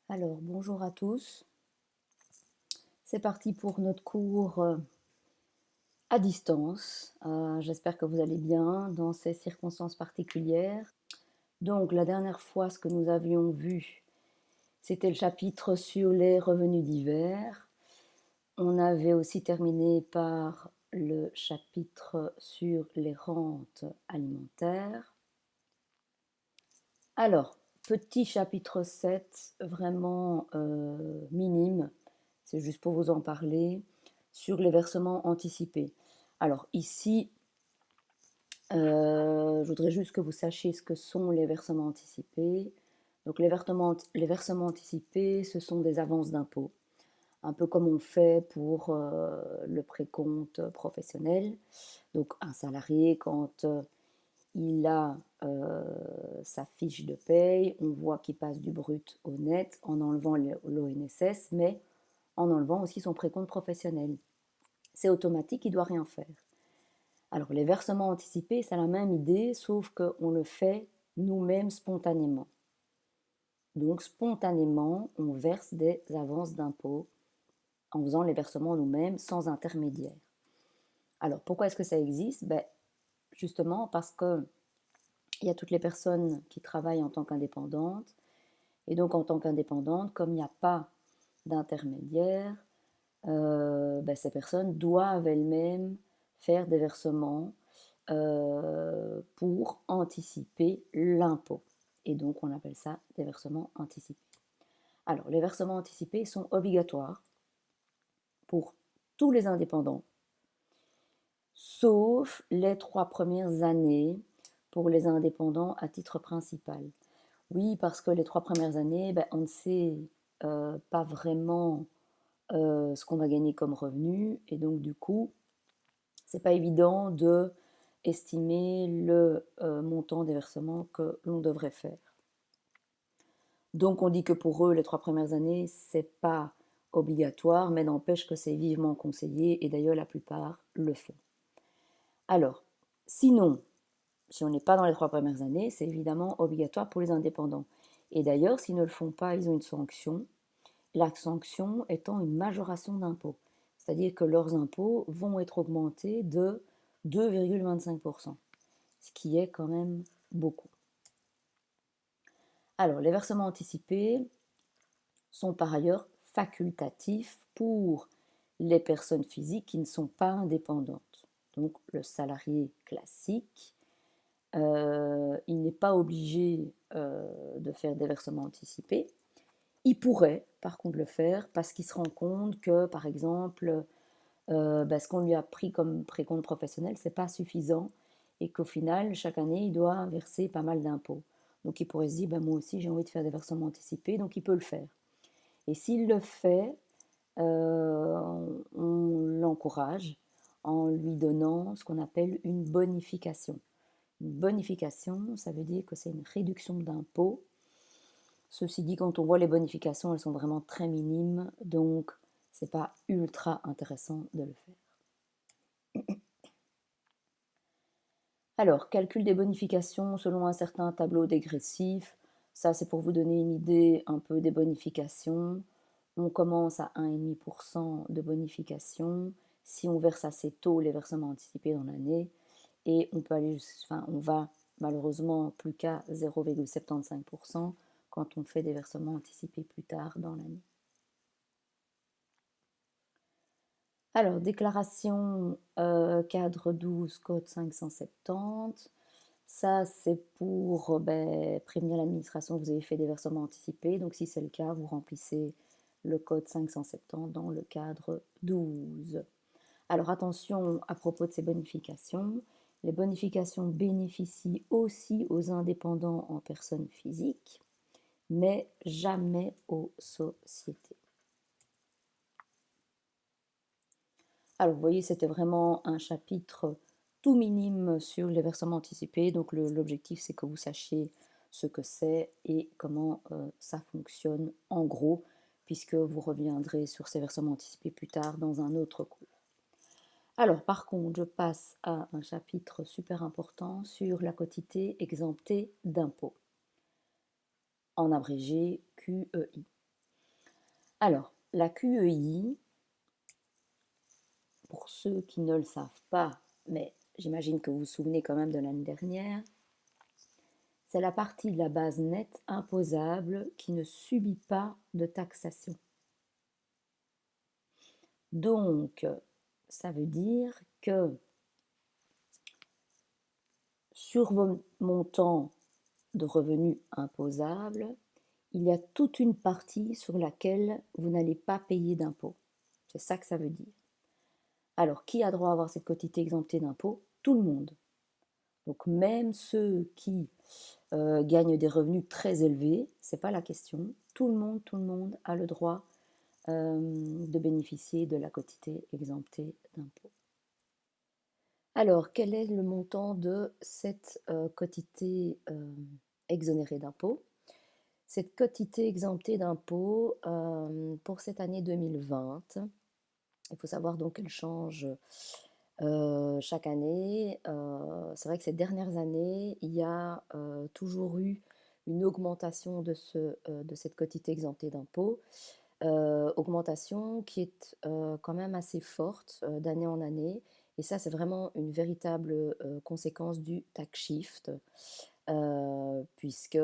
Alors, bonjour à tous. C'est parti pour notre cours à distance. J'espère que vous allez bien dans ces circonstances particulières. Donc, la dernière fois, ce que nous avions vu, c'était le chapitre sur les revenus divers. On avait aussi terminé par le chapitre sur les rentes alimentaires. Alors, petit chapitre 7, vraiment minime, c'est juste pour vous en parler, sur les versements anticipés. Alors ici, je voudrais juste que vous sachiez ce que sont les versements anticipés. Donc les versements anticipés, ce sont des avances d'impôts, un peu comme on fait pour le précompte professionnel. Donc un salarié, quand il a sa fiche de paye, on voit qu'il passe du brut au net en enlevant l'ONSS, mais en enlevant aussi son précompte professionnel. C'est automatique, il ne doit rien faire. Alors les versements anticipés, c'est la même idée, sauf qu'on le fait nous-mêmes spontanément. Donc spontanément, on verse des avances d'impôts en faisant les versements nous-mêmes sans intermédiaire. Alors pourquoi est-ce que ça existe? Justement parce que il y a toutes les personnes qui travaillent en tant qu'indépendantes. Et donc, en tant qu'indépendante, comme il n'y a pas d'intermédiaire, ces personnes doivent elles-mêmes faire des versements pour anticiper l'impôt. Et donc, on appelle ça des versements anticipés. Alors, les versements anticipés sont obligatoires pour tous les indépendants, sauf les 3 premières années pour les indépendants à titre principal. Oui, parce que les 3 premières années, on ne sait pas vraiment ce qu'on va gagner comme revenu. Et donc, du coup, c'est pas évident de estimer le montant des versements que l'on devrait faire. Donc, on dit que pour eux, les 3 premières années, c'est pas obligatoire, mais n'empêche que c'est vivement conseillé. Et d'ailleurs, la plupart le font. Alors, sinon, si on n'est pas dans les 3 premières années, c'est évidemment obligatoire pour les indépendants. Et d'ailleurs, s'ils ne le font pas, ils ont une sanction. La sanction étant une majoration d'impôt. C'est-à-dire que leurs impôts vont être augmentés de 2,25%, ce qui est quand même beaucoup. Alors, les versements anticipés sont par ailleurs facultatifs pour les personnes physiques qui ne sont pas indépendantes. Donc, le salarié classique, il n'est pas obligé de faire des versements anticipés. Il pourrait, par contre, le faire parce qu'il se rend compte que, par exemple, ce qu'on lui a pris comme précompte professionnel, c'est pas suffisant et qu'au final, chaque année, il doit verser pas mal d'impôts. Donc, il pourrait se dire, moi aussi, j'ai envie de faire des versements anticipés, donc il peut le faire. Et s'il le fait, on l'encourage en lui donnant ce qu'on appelle une bonification. Une bonification, ça veut dire que c'est une réduction d'impôts. Ceci dit, quand on voit les bonifications, elles sont vraiment très minimes, donc c'est pas ultra intéressant de le faire. Alors, calcul des bonifications selon un certain tableau dégressif. Ça, c'est pour vous donner une idée un peu des bonifications. On commence à 1,5% de bonification si on verse assez tôt les versements anticipés dans l'année. Et on peut aller, on va malheureusement plus qu'à 0,75% quand on fait des versements anticipés plus tard dans l'année. Alors, déclaration cadre 12, code 570. Ça, c'est pour prévenir l'administration que vous avez fait des versements anticipés. Donc, si c'est le cas, vous remplissez le code 570 dans le cadre 12. Alors, attention à propos de ces bonifications. Les bonifications bénéficient aussi aux indépendants en personne physique, mais jamais aux sociétés. Alors, vous voyez, c'était vraiment un chapitre tout minime sur les versements anticipés. Donc, l'objectif, c'est que vous sachiez ce que c'est et comment ça fonctionne en gros, puisque vous reviendrez sur ces versements anticipés plus tard dans un autre cours. Alors, par contre, je passe à un chapitre super important sur la quotité exemptée d'impôts, en abrégé QEI. Alors, la QEI, pour ceux qui ne le savent pas, mais j'imagine que vous vous souvenez quand même de l'année dernière, c'est la partie de la base nette imposable qui ne subit pas de taxation. Donc, ça veut dire que sur vos montants de revenus imposables, il y a toute une partie sur laquelle vous n'allez pas payer d'impôt. C'est ça que ça veut dire. Alors, qui a droit à avoir cette quotité exemptée d'impôt? Tout le monde. Donc, même ceux qui gagnent des revenus très élevés, ce n'est pas la question. Tout le monde a le droit de bénéficier de la quotité exemptée d'impôt. Alors, quel est le montant de cette quotité exonérée d'impôt? Cette quotité exemptée d'impôt pour cette année 2020, il faut savoir donc qu'elle change chaque année. C'est vrai que ces dernières années, il y a toujours eu une augmentation de cette quotité exemptée d'impôt. Augmentation qui est quand même assez forte d'année en année. Et ça, c'est vraiment une véritable conséquence du tax shift, puisque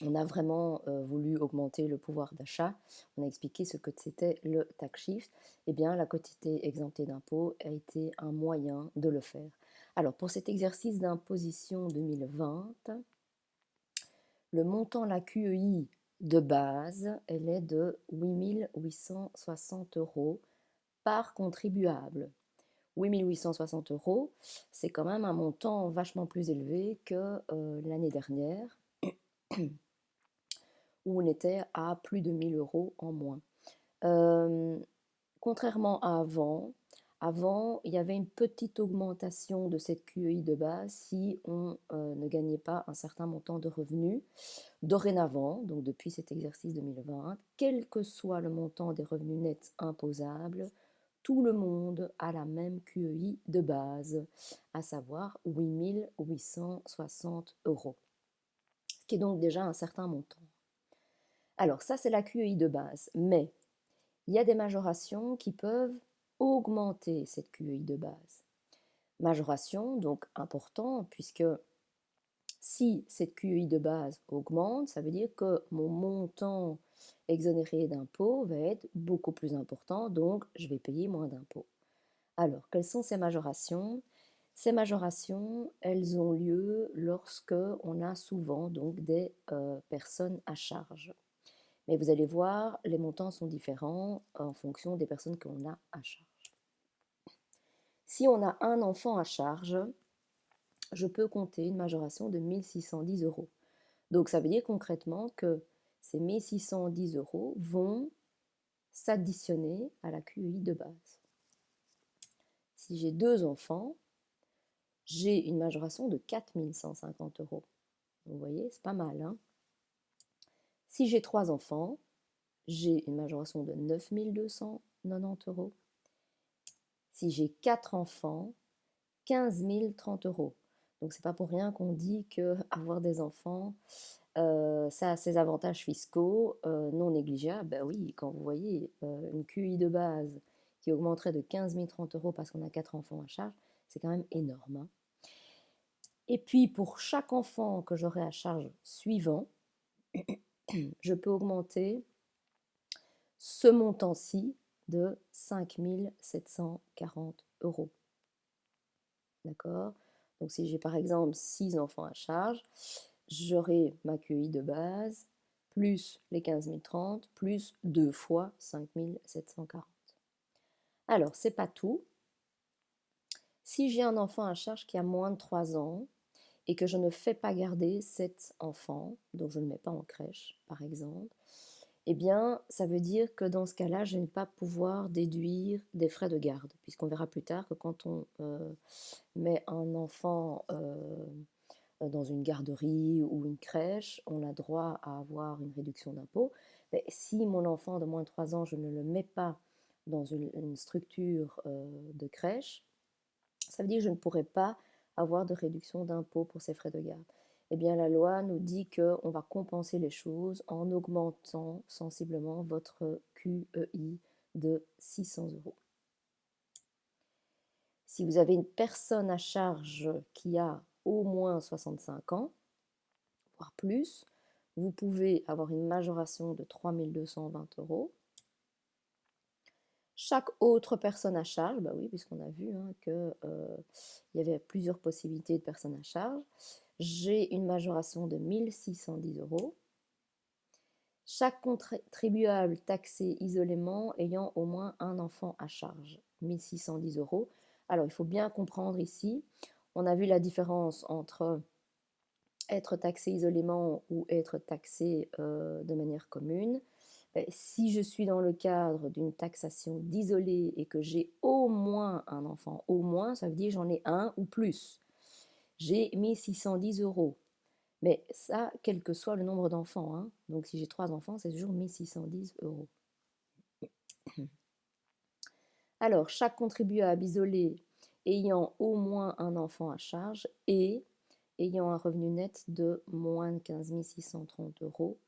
on a vraiment voulu augmenter le pouvoir d'achat. On a expliqué ce que c'était le tax shift. Eh bien, la quotité exemptée d'impôt a été un moyen de le faire. Alors, pour cet exercice d'imposition 2020, le montant, la QEI de base, elle est de 8 860 euros par contribuable. 8 860 euros, c'est quand même un montant vachement plus élevé que l'année dernière, où on était à plus de 1 000 euros en moins. Contrairement à avant, il y avait une petite augmentation de cette QEI de base si on ne gagnait pas un certain montant de revenus. Dorénavant, donc depuis cet exercice 2020, quel que soit le montant des revenus nets imposables, tout le monde a la même QEI de base, à savoir 8 860 euros, ce qui est donc déjà un certain montant. Alors ça, c'est la QEI de base, mais il y a des majorations qui peuvent augmenter cette QEI de base. Majoration, donc important, puisque si cette QEI de base augmente, ça veut dire que mon montant exonéré d'impôt va être beaucoup plus important, donc je vais payer moins d'impôts. Alors, quelles sont ces majorations? Ces majorations, elles ont lieu lorsque on a souvent donc des personnes à charge. Mais vous allez voir, les montants sont différents en fonction des personnes qu'on a à charge. Si on a un enfant à charge, je peux compter une majoration de 1 610 euros. Donc ça veut dire concrètement que ces 1 610 euros vont s'additionner à la QEI de base. Si j'ai 2 enfants, j'ai une majoration de 4 150 euros. Vous voyez, c'est pas mal, hein? Si j'ai 3 enfants, j'ai une majoration de 9 290 euros. Si j'ai 4 enfants, 15 030 euros. Donc c'est pas pour rien qu'on dit que avoir des enfants, ça a ses avantages fiscaux non négligeables. Ben oui, quand vous voyez une QI de base qui augmenterait de 15 030 euros parce qu'on a 4 enfants à charge, c'est quand même énorme, hein. Et puis pour chaque enfant que j'aurai à charge suivant, je peux augmenter ce montant-ci de 5 740 euros. D'accord? Donc si j'ai par exemple 6 enfants à charge, j'aurai ma QI de base, plus les 15 030, plus 2 fois 5 740. Alors, c'est pas tout. Si j'ai un enfant à charge qui a moins de 3 ans et que je ne fais pas garder cet enfant, donc je ne le mets pas en crèche par exemple, eh bien, ça veut dire que dans ce cas-là, je ne vais pas pouvoir déduire des frais de garde, puisqu'on verra plus tard que quand on met un enfant dans une garderie ou une crèche, on a droit à avoir une réduction d'impôt. Mais si mon enfant de moins de 3 ans, je ne le mets pas dans une structure de crèche, ça veut dire que je ne pourrai pas avoir de réduction d'impôt pour ces frais de garde. eh bien la loi nous dit qu'on va compenser les choses en augmentant sensiblement votre QEI de 600 euros. Si vous avez une personne à charge qui a au moins 65 ans, voire plus, vous pouvez avoir une majoration de 3 220 euros. Chaque autre personne à charge, bah oui, puisqu'on a vu qu'il y avait plusieurs possibilités de personnes à charge, j'ai une majoration de 1 610 euros. Chaque contribuable taxé isolément ayant au moins un enfant à charge, 1 610 euros. Alors, il faut bien comprendre ici, on a vu la différence entre être taxé isolément ou être taxé de manière commune. Si je suis dans le cadre d'une taxation d'isolé et que j'ai au moins un enfant, au moins, ça veut dire j'en ai un ou plus, j'ai 1 610 euros. Mais ça, quel que soit le nombre d'enfants, hein. Donc si j'ai 3 enfants, c'est toujours 1 610 euros. Alors, chaque contribuable isolé ayant au moins un enfant à charge et ayant un revenu net de moins de 15 630 euros,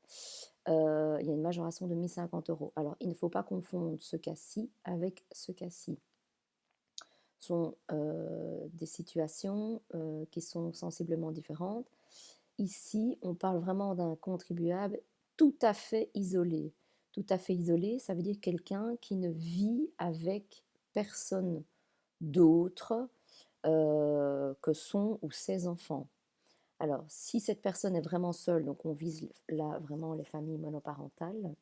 il y a une majoration de 1 050 euros. Alors, il ne faut pas confondre ce cas-ci avec ce cas-ci. Ce sont des situations qui sont sensiblement différentes. Ici, on parle vraiment d'un contribuable tout à fait isolé. Tout à fait isolé, ça veut dire quelqu'un qui ne vit avec personne d'autre que son ou ses enfants. Alors, si cette personne est vraiment seule, donc on vise là vraiment les familles monoparentales,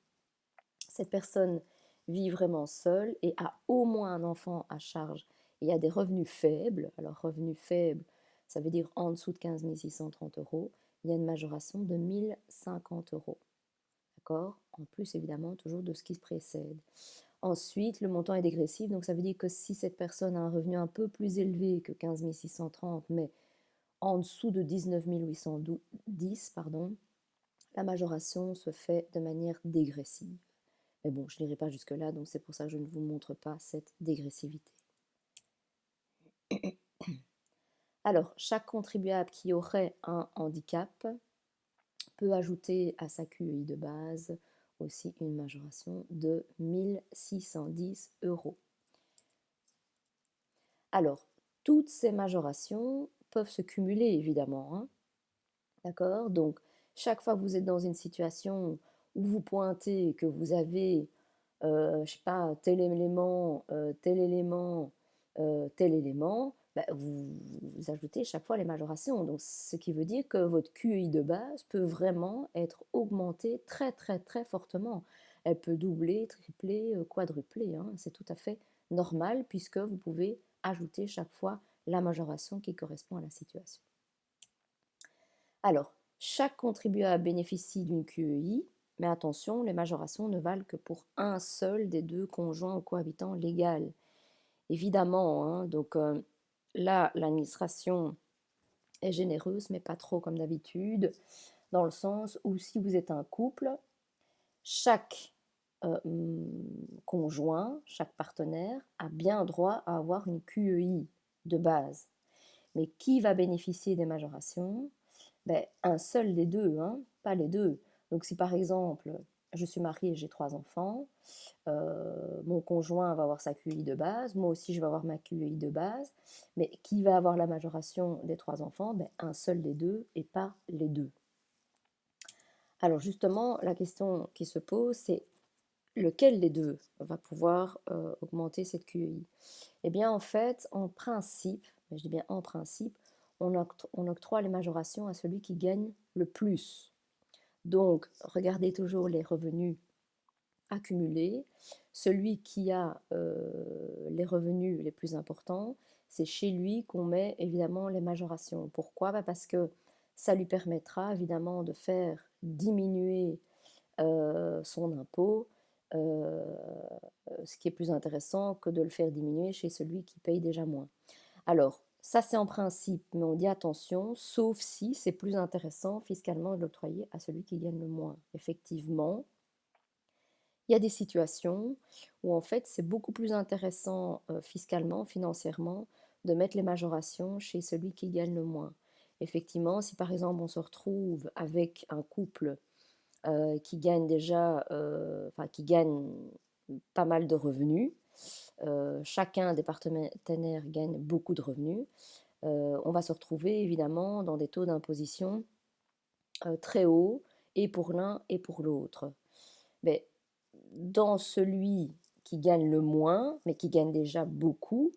cette personne vit vraiment seule et a au moins un enfant à charge et a des revenus faibles, alors revenus faibles, ça veut dire en dessous de 15 630 euros, il y a une majoration de 1 050 euros. D'accord? En plus, évidemment, toujours de ce qui se précède. Ensuite, le montant est dégressif, donc ça veut dire que si cette personne a un revenu un peu plus élevé que 15 630, mais en dessous de 19 810, pardon, la majoration se fait de manière dégressive. Mais bon, je n'irai pas jusque-là, donc c'est pour ça que je ne vous montre pas cette dégressivité. Alors, chaque contribuable qui aurait un handicap peut ajouter à sa QEI de base aussi une majoration de 1 610 euros. Alors, toutes ces majorations peuvent se cumuler, évidemment, hein. D'accord? Donc, chaque fois que vous êtes dans une situation où vous pointez que vous avez, je ne sais pas, tel élément, tel élément, tel élément, bah, vous ajoutez chaque fois les majorations. Donc, ce qui veut dire que votre QI de base peut vraiment être augmentée très, très, très fortement. Elle peut doubler, tripler, quadrupler, hein. C'est tout à fait normal puisque vous pouvez ajouter chaque fois la majoration qui correspond à la situation. Alors, chaque contribuable bénéficie d'une QEI, mais attention, les majorations ne valent que pour un seul des deux conjoints ou cohabitants légaux. Évidemment, hein, donc là, l'administration est généreuse, mais pas trop comme d'habitude, dans le sens où si vous êtes un couple, chaque conjoint, chaque partenaire a bien droit à avoir une QEI de base. Mais qui va bénéficier des majorations? Ben, un seul des deux, hein, pas les deux. Donc si par exemple, je suis mariée et j'ai 3 enfants, mon conjoint va avoir sa QI de base, moi aussi je vais avoir ma QI de base, mais qui va avoir la majoration des 3 enfants? Ben, un seul des deux et pas les deux. Alors justement, la question qui se pose, c'est lequel des deux va pouvoir augmenter cette QI? Eh bien en fait, en principe, je dis bien en principe, on octroie les majorations à celui qui gagne le plus. Donc, regardez toujours les revenus accumulés. Celui qui a les revenus les plus importants, c'est chez lui qu'on met évidemment les majorations. Pourquoi? Parce que ça lui permettra évidemment de faire diminuer son impôt, ce qui est plus intéressant que de le faire diminuer chez celui qui paye déjà moins. Alors, ça c'est en principe, mais on dit attention, sauf si c'est plus intéressant fiscalement de l'octroyer à celui qui gagne le moins. Effectivement, il y a des situations où en fait c'est beaucoup plus intéressant fiscalement, financièrement, de mettre les majorations chez celui qui gagne le moins. effectivement, si par exemple on se retrouve avec un couple qui gagne déjà, enfin qui gagne pas mal de revenus, chacun des partenaires gagne beaucoup de revenus, on va se retrouver évidemment dans des taux d'imposition très hauts, et pour l'un et pour l'autre. Mais dans celui qui gagne le moins, mais qui gagne déjà beaucoup,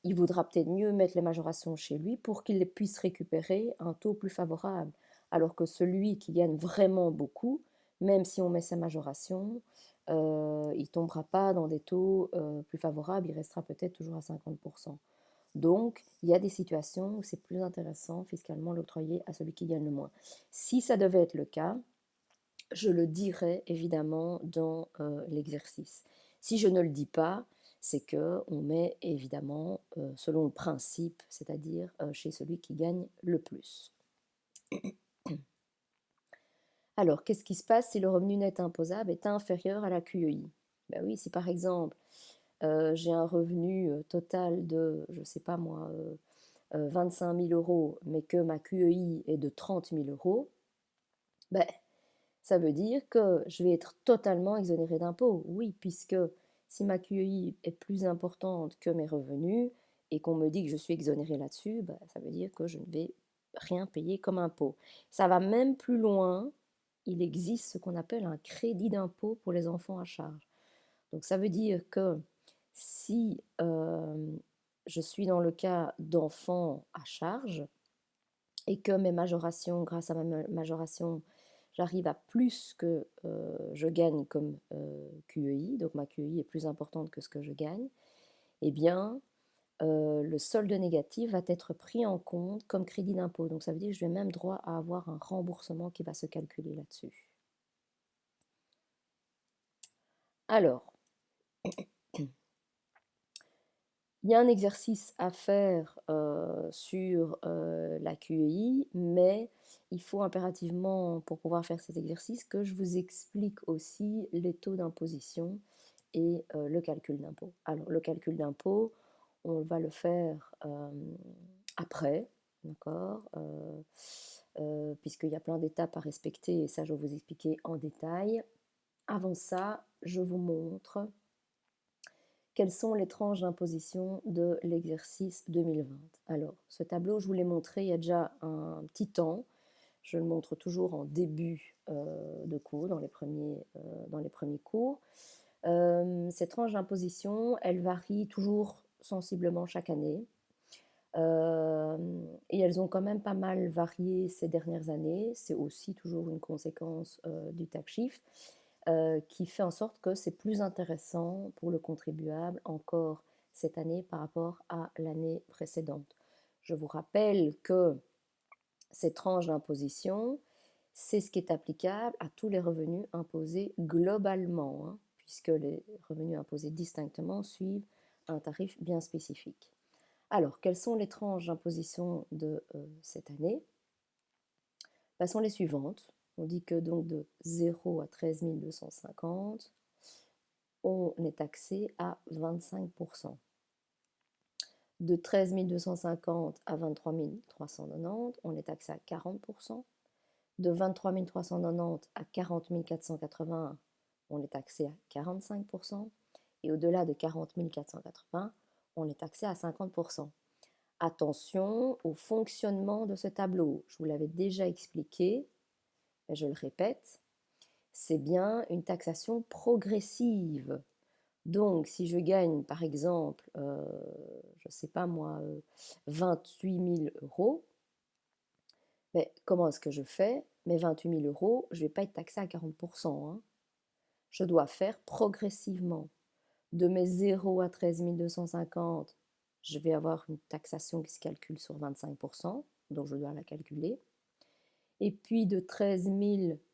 il vaudra peut-être mieux mettre les majorations chez lui pour qu'il puisse récupérer un taux plus favorable. Alors que celui qui gagne vraiment beaucoup, même si on met sa majoration, il ne tombera pas dans des taux plus favorables, il restera peut-être toujours à 50%. Donc, il y a des situations où c'est plus intéressant fiscalement l'octroyer à celui qui gagne le moins. Si ça devait être le cas, je le dirai évidemment dans l'exercice. Si je ne le dis pas, c'est qu'on met évidemment selon le principe, c'est-à-dire chez celui qui gagne le plus. Alors, qu'est-ce qui se passe si le revenu net imposable est inférieur à la QEI? Ben oui, si par exemple j'ai un revenu total de, je ne sais pas moi, 25 000 euros, mais que ma QEI est de 30 000 euros, ben, ça veut dire que je vais être totalement exonérée d'impôts. Oui, puisque si ma QEI est plus importante que mes revenus et qu'on me dit que je suis exonérée là-dessus, ben, ça veut dire que je ne vais rien payer comme impôt. Ça va même plus loin. Il existe ce qu'on appelle un crédit d'impôt pour les enfants à charge. Donc ça veut dire que si je suis dans le cas d'enfants à charge et que mes majorations, grâce à ma majoration, j'arrive à plus que je gagne comme QEI, donc ma QEI est plus importante que ce que je gagne, eh bien, le solde négatif va être pris en compte comme crédit d'impôt. Donc ça veut dire que je vais même droit à avoir un remboursement qui va se calculer là-dessus. Alors, il y a un exercice à faire sur la QEI, mais il faut impérativement, pour pouvoir faire cet exercice, que je vous explique aussi les taux d'imposition et le calcul d'impôt. Alors, le calcul d'impôt, on va le faire après, d'accord, puisqu'il y a plein d'étapes à respecter, et ça, je vais vous expliquer en détail. Avant ça, je vous montre quelles sont les tranches d'imposition de l'exercice 2020. Alors, ce tableau, je vous l'ai montré il y a déjà un petit temps. Je le montre toujours en début de cours, dans les premiers cours. Ces tranches d'imposition, elles varient toujours sensiblement chaque année. Et elles ont quand même pas mal varié ces dernières années. C'est aussi toujours une conséquence du tax shift. Qui fait en sorte que c'est plus intéressant pour le contribuable encore cette année par rapport à l'année précédente. Je vous rappelle que ces tranches d'imposition, c'est ce qui est applicable à tous les revenus imposés globalement, hein, puisque les revenus imposés distinctement suivent un tarif bien spécifique. Alors, quelles sont les tranches d'imposition de cette année? Ben, sont les suivantes. On dit que donc de 0 à 13 250, on est taxé à 25%. De 13 250 à 23 390, on est taxé à 40%. De 23 390 à 40 480, on est taxé à 45%. Et au-delà de 40 480, on est taxé à 50%. Attention au fonctionnement de ce tableau. Je vous l'avais déjà expliqué, mais je le répète, c'est bien une taxation progressive. Donc, si je gagne, par exemple, je ne sais pas moi, 28 000 euros, mais comment est-ce que je fais? Mes 28 000 euros, je ne vais pas être taxé à 40%. Hein. Je dois faire progressivement. De mes 0 à 13 250, je vais avoir une taxation qui se calcule sur 25%, donc je dois la calculer. Et puis de 13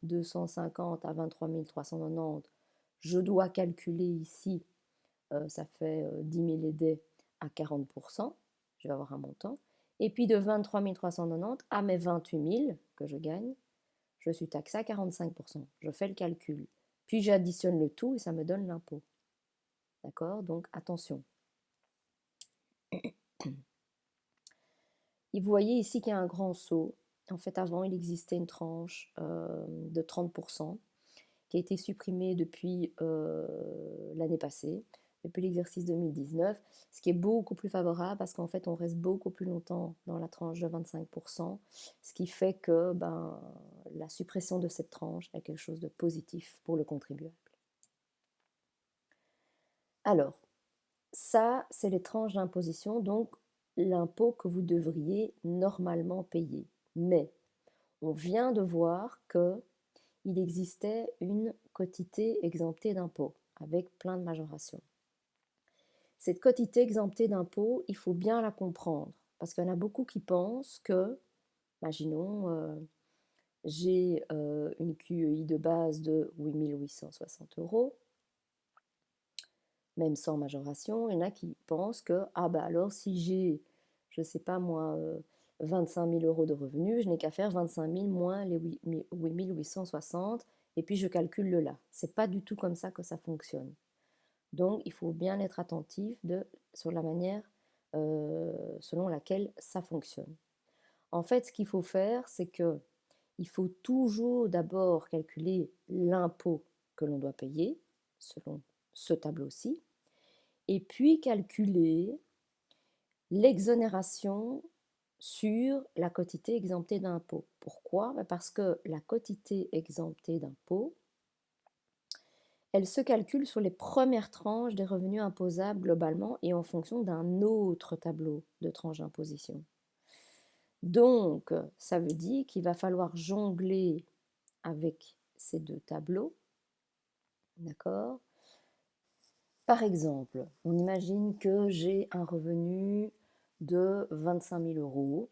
250 à 23 390, je dois calculer ici, ça fait 10 000 aidés à 40%, je vais avoir un montant. Et puis de 23 390 à mes 28 000 que je gagne, je suis taxé à 45%. Je fais le calcul. Puis j'additionne le tout et ça me donne l'impôt. D'accord? Donc attention. Et vous voyez ici qu'il y a un grand saut. En fait, avant, il existait une tranche de 30% qui a été supprimée depuis l'année passée, depuis l'exercice 2019, ce qui est beaucoup plus favorable parce qu'en fait, on reste beaucoup plus longtemps dans la tranche de 25%, ce qui fait que la suppression de cette tranche est quelque chose de positif pour le contribuable. Alors, ça, c'est les tranches d'imposition, donc l'impôt que vous devriez normalement payer. Mais on vient de voir qu'il existait une quotité exemptée d'impôt avec plein de majorations. Cette quotité exemptée d'impôt, il faut bien la comprendre parce qu'il y en a beaucoup qui pensent que, imaginons, j'ai une QEI de base de 8 860 €, même sans majoration. Il y en a qui pensent que, alors si j'ai, je ne sais pas moi, 25 000 € de revenus, je n'ai qu'à faire 25 000 moins les 8 860 et puis je calcule le là. Ce n'est pas du tout comme ça que ça fonctionne. Donc il faut bien être attentif sur la manière selon laquelle ça fonctionne. En fait, ce qu'il faut faire, c'est que il faut toujours d'abord calculer l'impôt que l'on doit payer, selon ce tableau-ci, et puis calculer l'exonération sur la quotité exemptée d'impôt. Pourquoi? Parce que la quotité exemptée d'impôt, elle se calcule sur les premières tranches des revenus imposables globalement et en fonction d'un autre tableau de tranches d'imposition. Donc, ça veut dire qu'il va falloir jongler avec ces deux tableaux, d'accord? Par exemple, on imagine que j'ai un revenu de 25 000 €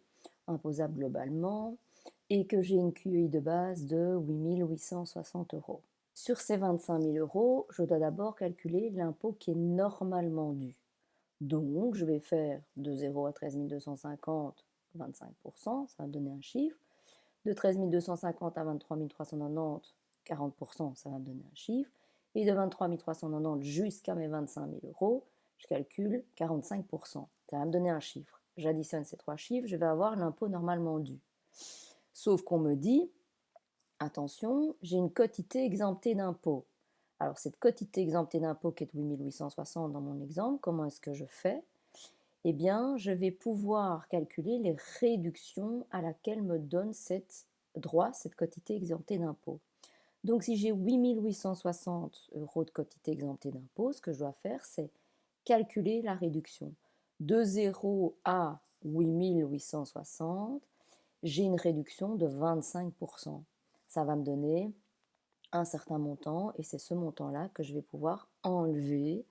imposable globalement et que j'ai une QEI de base de 8 860 €. Sur ces 25 000 €, je dois d'abord calculer l'impôt qui est normalement dû. Donc, je vais faire de 0 à 13 250, 25%, ça va me donner un chiffre. De 13 250 à 23 390, 40%, ça va me donner un chiffre. Et de 23 390 jusqu'à mes 25 000 €, je calcule 45%. Ça va me donner un chiffre. J'additionne ces trois chiffres, je vais avoir l'impôt normalement dû. Sauf qu'on me dit, attention, j'ai une quotité exemptée d'impôt. Alors cette quotité exemptée d'impôt qui est de 8 860 dans mon exemple, comment est-ce que je fais? Eh bien, je vais pouvoir calculer les réductions à laquelle me donne cette quotité exemptée d'impôt. Donc si j'ai 8 860 € de quotité exemptée d'impôt, ce que je dois faire, c'est calculer la réduction. De 0 à 8 860, j'ai une réduction de 25%. Ça va me donner un certain montant et c'est ce montant-là que je vais pouvoir enlever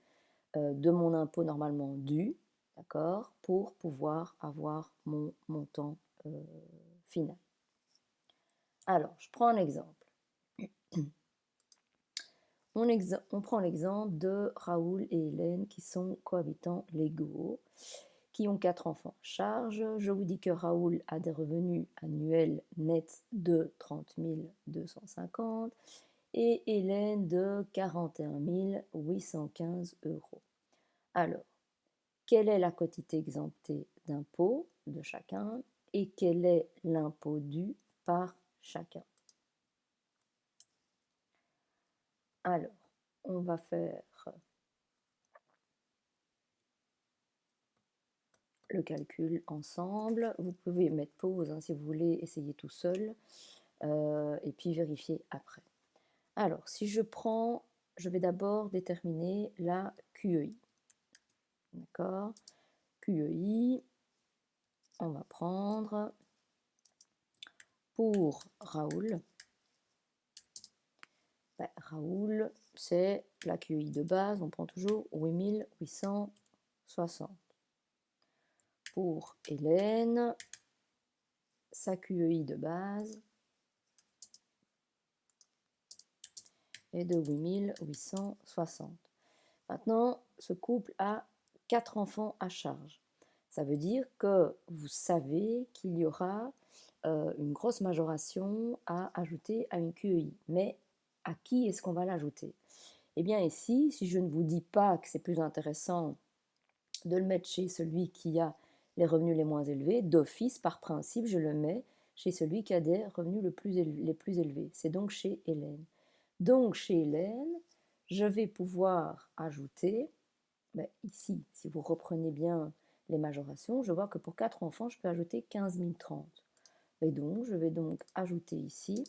de mon impôt normalement dû, d'accord, pour pouvoir avoir mon montant final. Alors, je prends un exemple. On prend l'exemple de Raoul et Hélène qui sont cohabitants légaux, qui ont 4 enfants à charge. Je vous dis que Raoul a des revenus annuels nets de 30 250 et Hélène de 41 815 €. Alors, quelle est la quotité exemptée d'impôt de chacun et quel est l'impôt dû par chacun? Alors, on va faire le calcul ensemble. Vous pouvez mettre pause si vous voulez essayer tout seul et puis vérifier après. Alors, si je vais d'abord déterminer la QEI. D'accord? QEI, on va prendre pour Raoul. Raoul, c'est la QEI de base, on prend toujours 8 860. Pour Hélène, sa QEI de base est de 8 860. Maintenant, ce couple a 4 enfants à charge. Ça veut dire que vous savez qu'il y aura une grosse majoration à ajouter à une QEI. Mais à qui est-ce qu'on va l'ajouter? Eh bien ici, si je ne vous dis pas que c'est plus intéressant de le mettre chez celui qui a les revenus les moins élevés, d'office, par principe, je le mets chez celui qui a des revenus les plus élevés. C'est donc chez Hélène. Donc chez Hélène, je vais pouvoir ajouter, ici, si vous reprenez bien les majorations, je vois que pour 4 enfants, je peux ajouter 15 030. Et donc, je vais donc ajouter ici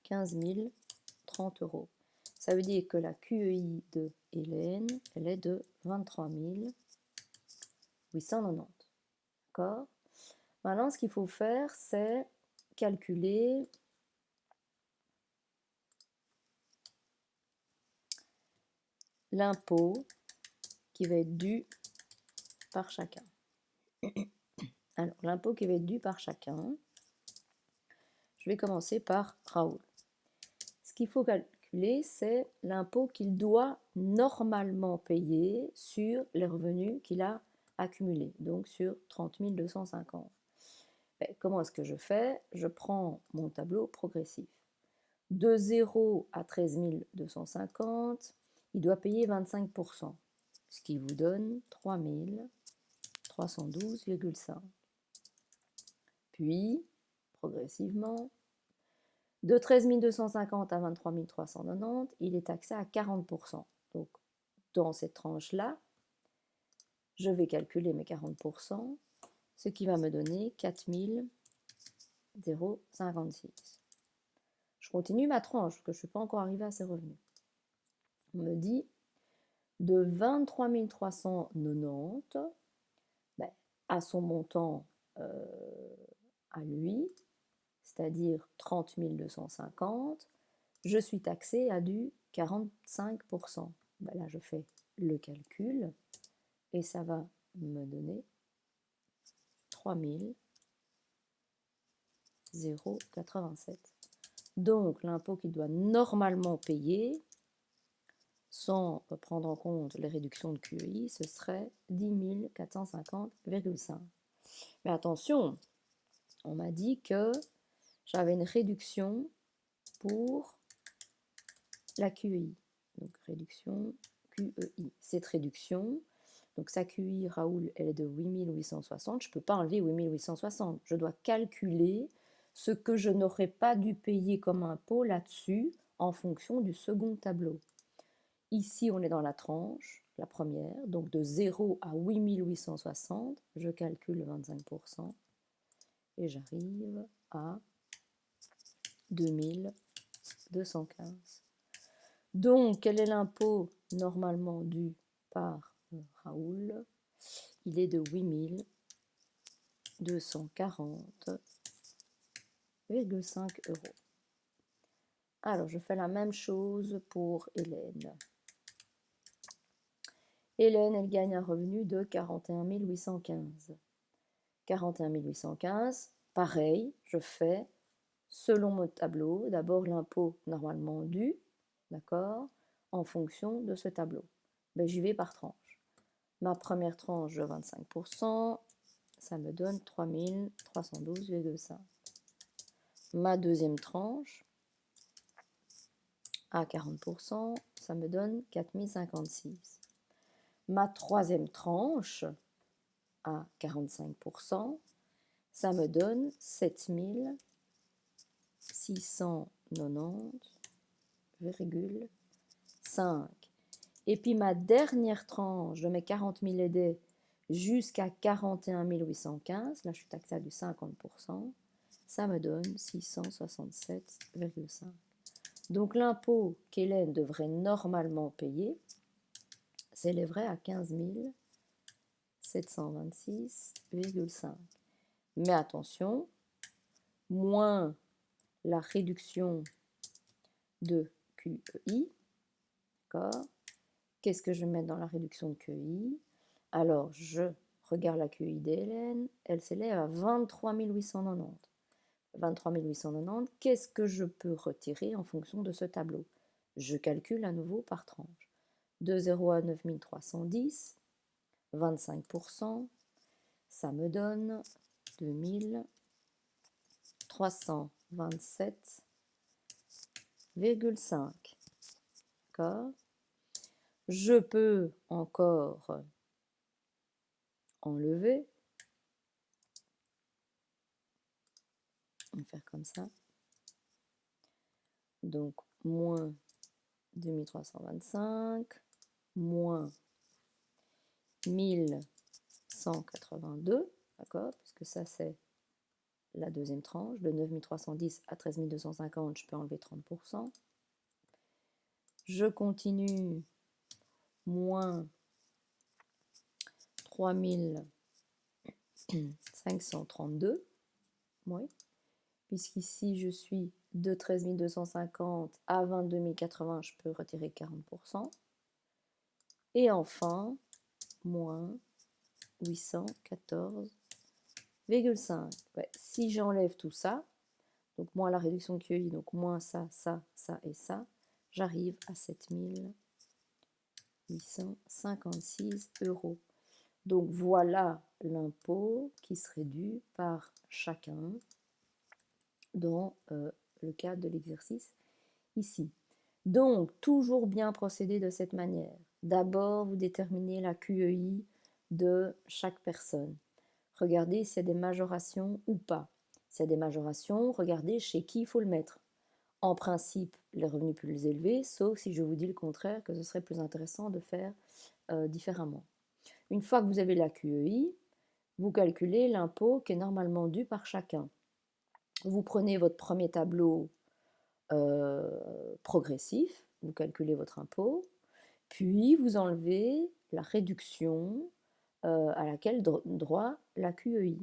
15 030 euros. Ça veut dire que la QEI de Hélène, elle est de 23 890. D'accord? Maintenant, ce qu'il faut faire, c'est calculer l'impôt qui va être dû par chacun. Alors, l'impôt qui va être dû par chacun, je vais commencer par Raoul. Ce qu'il faut calculer, c'est l'impôt qu'il doit normalement payer sur les revenus qu'il a accumulés, donc sur 30 250. Comment est-ce que je fais? Je prends mon tableau progressif. De 0 à 13 250, il doit payer 25%, ce qui vous donne 3 312,5. Puis, progressivement, de 13 250 à 23 390, il est taxé à 40%. Donc, dans cette tranche-là, je vais calculer mes 40%, ce qui va me donner 4 056. Je continue ma tranche, parce que je ne suis pas encore arrivée à ces revenus. On me dit, de 23 390 à son montant à lui, c'est-à-dire 30 250, je suis taxée à du 45%. Là, je fais le calcul et ça va me donner 3 087. Donc, l'impôt qu'il doit normalement payer, sans prendre en compte les réductions de QI, ce serait 10 450,5. Mais attention, on m'a dit que j'avais une réduction pour la QI. Donc, réduction QEI. Cette réduction, donc sa QI, Raoul, elle est de 8860. Je ne peux pas enlever 8860. Je dois calculer ce que je n'aurais pas dû payer comme impôt là-dessus en fonction du second tableau. Ici, on est dans la tranche, la première, donc de 0 à 8860, je calcule 25% et j'arrive à 2215. Donc, quel est l'impôt normalement dû par Raoul? Il est de 8240,5 euros. Alors, je fais la même chose pour Hélène. Hélène, elle gagne un revenu de 41 815. 41 815, pareil, je fais selon mon tableau, d'abord l'impôt normalement dû, d'accord, en fonction de ce tableau. J'y vais par tranche. Ma première tranche de 25%, ça me donne 3 312,5. Ma deuxième tranche, à 40%, ça me donne 4 056. Ma troisième tranche, à 45%, ça me donne 7 690,5. Et puis ma dernière tranche de mes 40 000 aidés jusqu'à 41 815, là je suis taxée à du 50%, ça me donne 667,5. Donc l'impôt qu'Hélène devrait normalement payer s'élèverait à 15 726,5. Mais attention, moins la réduction de QEI, d'accord? Qu'est-ce que je vais mettre dans la réduction de QEI? Alors, je regarde la QEI d'Hélène, elle s'élève à 23 890. 23 890, qu'est-ce que je peux retirer en fonction de ce tableau? Je calcule à nouveau par tranche. De 0 à 9 310, 25%, ça me donne 2327,5. D'accord? Je peux encore enlever. On va faire comme ça. Donc, moins 2325, moins 1182, d'accord? Parce que ça, c'est la deuxième tranche. De 9310 à 13250, je peux enlever 30%. Je continue, moins 3532, oui, puisqu'ici je suis de 13 250 à 22 080, je peux retirer 40%. Et enfin, moins 814,5. Ouais, si j'enlève tout ça, donc moins la réduction de QI, donc moins ça, ça, ça et ça, j'arrive à 7856 €. Donc voilà l'impôt qui serait dû par chacun dans le cadre de l'exercice ici. Donc, toujours bien procéder de cette manière. D'abord, vous déterminez la QEI de chaque personne. Regardez s'il y a des majorations ou pas. S'il y a des majorations, regardez chez qui il faut le mettre. En principe, les revenus plus élevés, sauf si je vous dis le contraire, que ce serait plus intéressant de faire différemment. Une fois que vous avez la QEI, vous calculez l'impôt qui est normalement dû par chacun. Vous prenez votre premier tableau progressif, vous calculez votre impôt, puis vous enlevez la réduction à laquelle droit la QEI.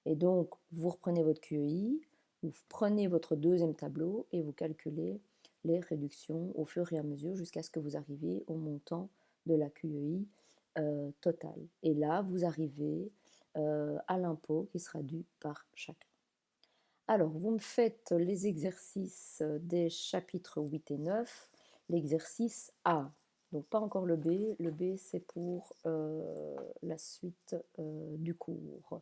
Et donc, vous reprenez votre QEI, vous prenez votre deuxième tableau et vous calculez les réductions au fur et à mesure jusqu'à ce que vous arriviez au montant de la QEI totale. Et là, vous arrivez à l'impôt qui sera dû par chacun. Alors, vous me faites les exercices des chapitres 8 et 9, l'exercice A. Donc, pas encore le B. Le B, c'est pour la suite du cours.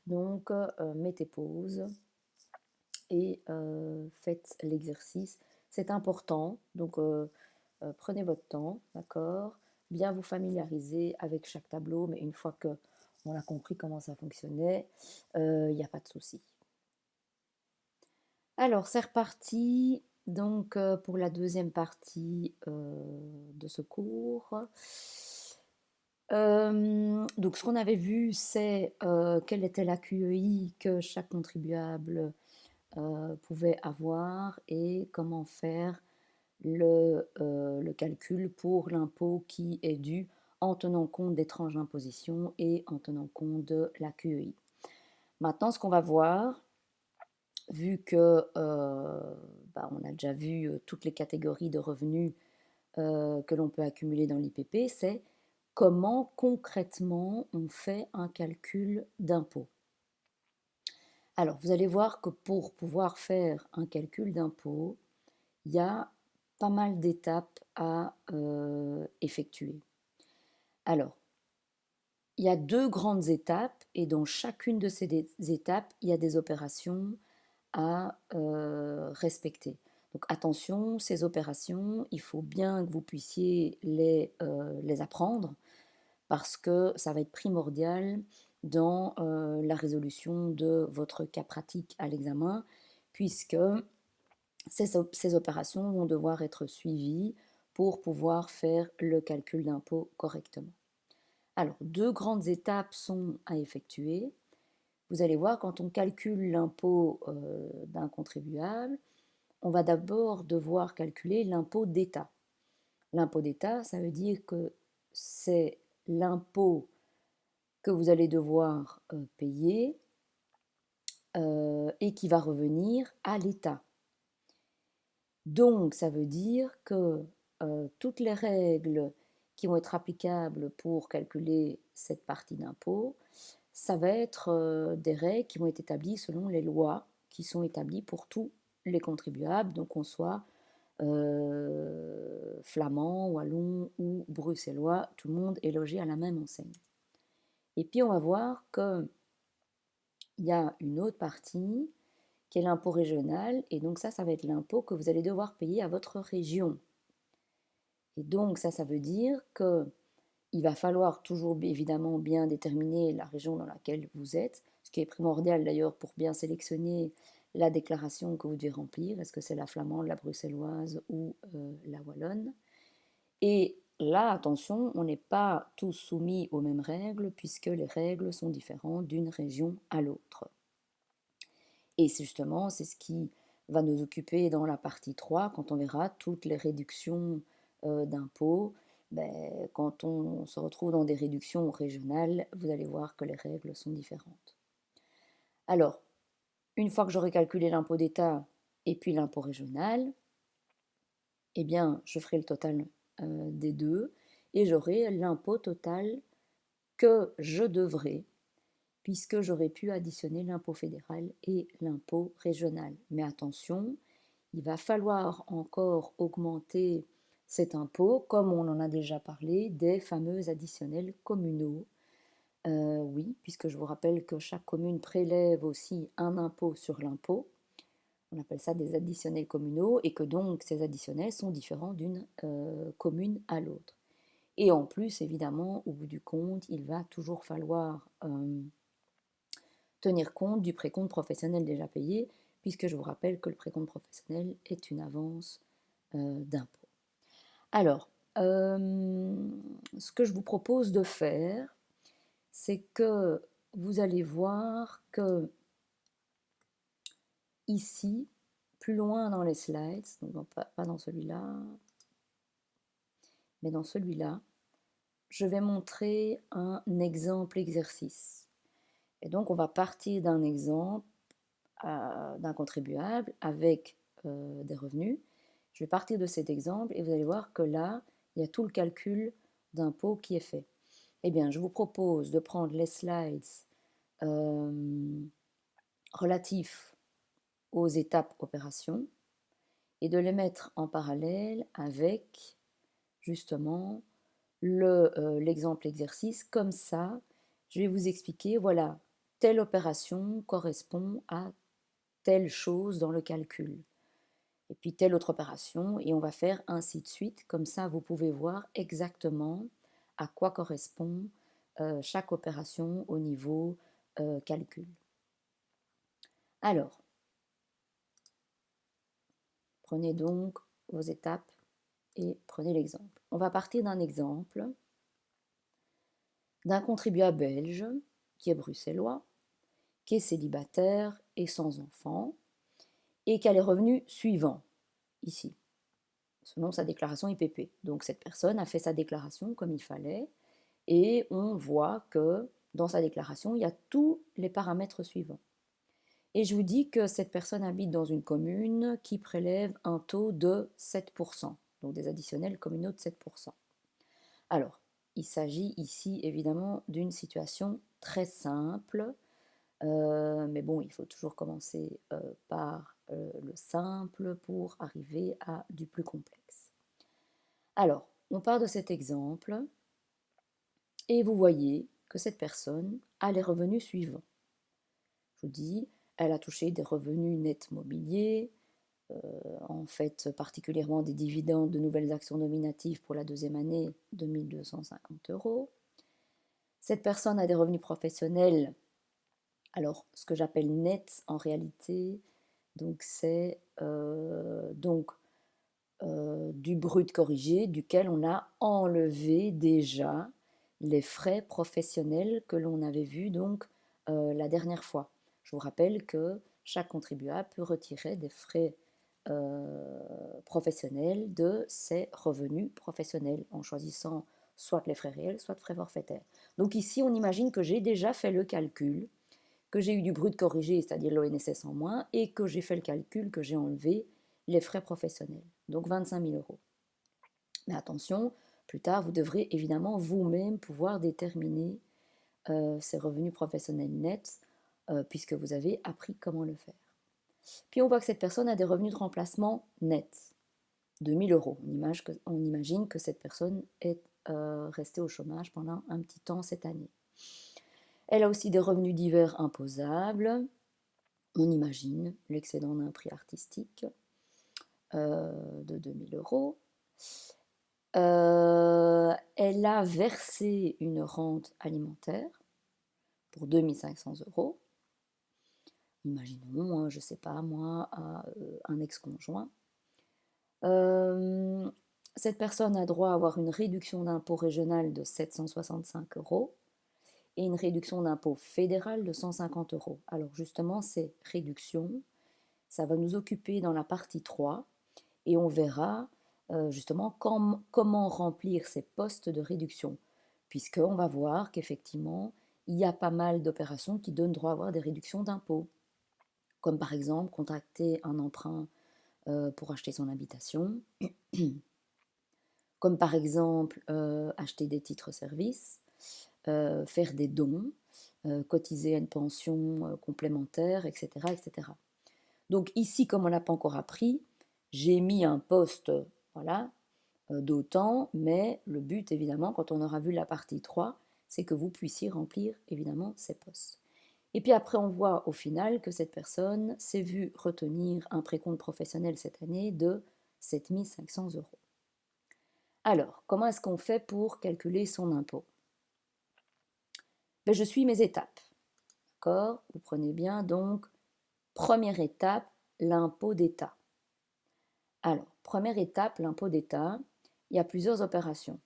Donc, mettez pause et faites l'exercice. C'est important, donc prenez votre temps, d'accord? Bien vous familiariser avec chaque tableau, mais une fois qu'on a compris comment ça fonctionnait, il n'y a pas de souci. Alors, c'est reparti donc pour la deuxième partie de ce cours. Donc, ce qu'on avait vu, c'est quelle était la QEI que chaque contribuable pouvait avoir et comment faire le calcul pour l'impôt qui est dû en tenant compte des tranches d'imposition et en tenant compte de la QEI. Maintenant, ce qu'on va voir, vu que on a déjà vu toutes les catégories de revenus que l'on peut accumuler dans l'IPP, c'est comment concrètement on fait un calcul d'impôt. Alors, vous allez voir que pour pouvoir faire un calcul d'impôt, il y a pas mal d'étapes à effectuer. Alors, il y a deux grandes étapes et dans chacune de ces étapes, il y a des opérations à respecter. Donc attention, ces opérations, il faut bien que vous puissiez les apprendre parce que ça va être primordial dans la résolution de votre cas pratique à l'examen, puisque ces opérations vont devoir être suivies pour pouvoir faire le calcul d'impôt correctement. Alors, deux grandes étapes sont à effectuer. Vous allez voir, quand on calcule l'impôt d'un contribuable, on va d'abord devoir calculer l'impôt d'État. L'impôt d'État, ça veut dire que c'est l'impôt que vous allez devoir payer et qui va revenir à l'État. Donc, ça veut dire que toutes les règles qui vont être applicables pour calculer cette partie d'impôt, ça va être des règles qui vont être établies selon les lois qui sont établies pour tous les contribuables, donc qu'on soit flamand, wallon ou bruxellois, tout le monde est logé à la même enseigne. Et puis on va voir qu'il y a une autre partie qui est l'impôt régional, et donc ça va être l'impôt que vous allez devoir payer à votre région. Et donc ça veut dire que Il va falloir toujours évidemment bien déterminer la région dans laquelle vous êtes, ce qui est primordial d'ailleurs pour bien sélectionner la déclaration que vous devez remplir. Est-ce que c'est la flamande, la bruxelloise ou la wallonne? Et là, attention, on n'est pas tous soumis aux mêmes règles puisque les règles sont différentes d'une région à l'autre. Et c'est justement, c'est ce qui va nous occuper dans la partie 3 quand on verra toutes les réductions d'impôts. Ben, quand on se retrouve dans des réductions régionales, vous allez voir que les règles sont différentes. Alors, une fois que j'aurai calculé l'impôt d'État et puis l'impôt régional, eh bien, je ferai le total des deux et j'aurai l'impôt total que je devrai, puisque j'aurais pu additionner l'impôt fédéral et l'impôt régional. Mais attention, il va falloir encore augmenter cet impôt, comme on en a déjà parlé, des fameux additionnels communaux. Oui, puisque je vous rappelle que chaque commune prélève aussi un impôt sur l'impôt. On appelle ça des additionnels communaux et que donc ces additionnels sont différents d'une commune à l'autre. Et en plus, évidemment, au bout du compte, il va toujours falloir tenir compte du précompte professionnel déjà payé, puisque je vous rappelle que le précompte professionnel est une avance d'impôt. Alors, ce que je vous propose de faire, c'est que vous allez voir que ici, plus loin dans les slides, donc pas dans celui-là, mais dans celui-là, je vais montrer un exemple exercice. Et donc, on va partir d'un exemple d'un contribuable avec des revenus. Je vais partir de cet exemple et vous allez voir que là, il y a tout le calcul d'impôt qui est fait. Eh bien, je vous propose de prendre les slides relatifs aux étapes opération et de les mettre en parallèle avec justement l'exemple exercice. Comme ça, je vais vous expliquer, voilà, telle opération correspond à telle chose dans le calcul. Et puis telle autre opération, et on va faire ainsi de suite. Comme ça, vous pouvez voir exactement à quoi correspond chaque opération au niveau calcul. Alors, prenez donc vos étapes et prenez l'exemple. On va partir d'un exemple d'un contribuable belge qui est bruxellois, qui est célibataire et sans enfant, et qui a les revenus suivants, ici, selon sa déclaration IPP. Donc cette personne a fait sa déclaration comme il fallait, et on voit que dans sa déclaration, il y a tous les paramètres suivants. Et je vous dis que cette personne habite dans une commune qui prélève un taux de 7%, donc des additionnels communaux de 7%. Alors, il s'agit ici évidemment d'une situation très simple, mais bon, il faut toujours commencer par le simple pour arriver à du plus complexe. Alors, on part de cet exemple et vous voyez que cette personne a les revenus suivants. Je vous dis, elle a touché des revenus nets mobiliers, en fait particulièrement des dividendes de nouvelles actions nominatives pour la deuxième année de 1 250 €. Cette personne a des revenus professionnels, alors ce que j'appelle net en réalité, donc c'est du brut corrigé duquel on a enlevé déjà les frais professionnels que l'on avait vus donc la dernière fois. Je vous rappelle que chaque contribuable peut retirer des frais professionnels de ses revenus professionnels en choisissant soit les frais réels, soit les frais forfaitaires. Donc ici, on imagine que j'ai déjà fait le calcul, que j'ai eu du brut corrigé, c'est-à-dire l'ONSS en moins, et que j'ai fait le calcul, que j'ai enlevé les frais professionnels, donc 25 000 €. Mais attention, plus tard, vous devrez évidemment vous-même pouvoir déterminer ces revenus professionnels nets, puisque vous avez appris comment le faire. Puis on voit que cette personne a des revenus de remplacement nets de 1 000 €. On imagine que cette personne est restée au chômage pendant un petit temps cette année. Elle a aussi des revenus divers imposables. On imagine l'excédent d'un prix artistique de 2 000 €. elle a versé une rente alimentaire pour 2 500 €. Imaginons, je ne sais pas moi, à un ex-conjoint. Cette personne a droit à avoir une réduction d'impôt régional de 765 € et une réduction d'impôt fédéral de 150 €. Alors justement, ces réductions, ça va nous occuper dans la partie 3 et on verra justement comment remplir ces postes de réduction, puisqu'on va voir qu'effectivement, il y a pas mal d'opérations qui donnent droit à avoir des réductions d'impôt, comme par exemple contracter un emprunt pour acheter son habitation, comme par exemple acheter des titres-services, faire des dons, cotiser à une pension complémentaire, etc., etc. Donc ici, comme on n'a pas encore appris, j'ai mis un poste, voilà, d'autant, mais le but, évidemment, quand on aura vu la partie 3, c'est que vous puissiez remplir, évidemment, ces postes. Et puis après, on voit au final que cette personne s'est vue retenir un précompte professionnel cette année de 7 500 €. Alors, comment est-ce qu'on fait pour calculer son impôt? Je suis mes étapes. D'accord? Vous prenez bien, donc, première étape, l'impôt d'État. Alors, première étape, l'impôt d'État, il y a plusieurs opérations.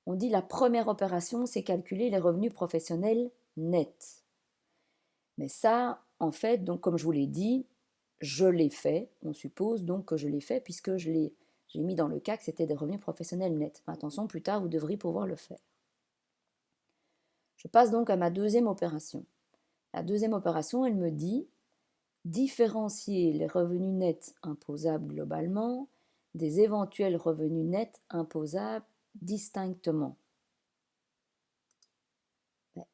On dit la première opération, c'est calculer les revenus professionnels nets. Mais ça, en fait, donc comme je vous l'ai dit, je l'ai fait. On suppose donc que je l'ai fait puisque j'ai mis dans le cas que c'était des revenus professionnels nets. Mais attention, plus tard, vous devriez pouvoir le faire. Je passe donc à ma deuxième opération. La deuxième opération, elle me dit différencier les revenus nets imposables globalement des éventuels revenus nets imposables distinctement.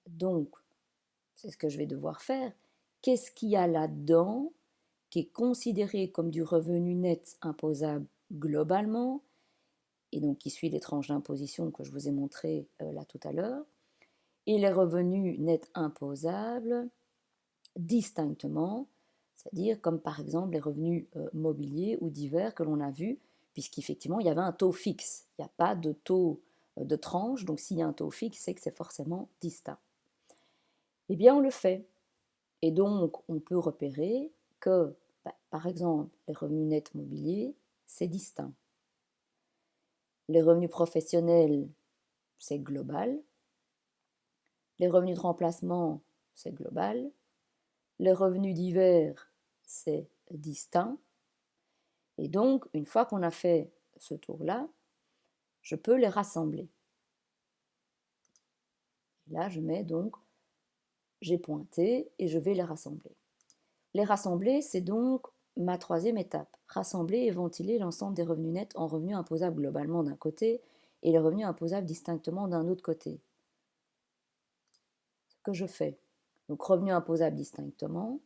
Donc, c'est ce que je vais devoir faire. Qu'est-ce qu'il y a là-dedans qui est considéré comme du revenu net imposable globalement, et donc qui suit les tranches d'imposition que je vous ai montrées là tout à l'heure, et les revenus nets imposables distinctement, c'est-à-dire comme par exemple les revenus mobiliers ou divers que l'on a vus, puisqu'effectivement il y avait un taux fixe, il n'y a pas de taux de tranche, donc s'il y a un taux fixe, c'est que c'est forcément distinct. Eh bien on le fait, et donc on peut repérer que, par exemple, les revenus nets mobiliers, c'est distinct. Les revenus professionnels, c'est global. Les revenus de remplacement, c'est global. Les revenus divers, c'est distinct. Et donc, une fois qu'on a fait ce tour-là, je peux les rassembler. Là, je mets donc, j'ai pointé et je vais les rassembler. Les rassembler, c'est donc ma troisième étape. Rassembler et ventiler l'ensemble des revenus nets en revenus imposables globalement d'un côté et les revenus imposables distinctement d'un autre côté. Ce que je fais. Donc revenus imposables distinctement,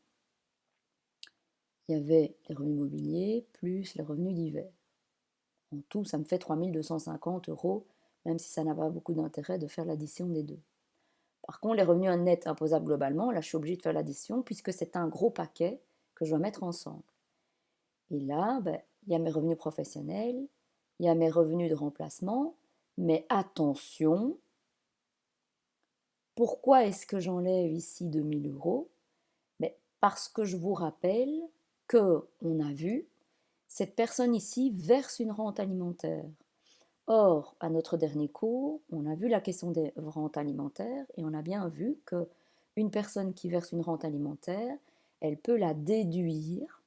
il y avait les revenus mobiliers plus les revenus divers. En tout, ça me fait 3 250 €, même si ça n'a pas beaucoup d'intérêt de faire l'addition des deux. Par contre, les revenus nets imposables globalement, là je suis obligée de faire l'addition puisque c'est un gros paquet que je dois mettre ensemble. Et là, il y a mes revenus professionnels, il y a mes revenus de remplacement, mais attention, pourquoi est-ce que j'enlève ici 2 000 €? Parce que je vous rappelle qu'on a vu, cette personne ici verse une rente alimentaire. Or, à notre dernier cours, on a vu la question des rentes alimentaires et on a bien vu qu'une personne qui verse une rente alimentaire, elle peut la déduire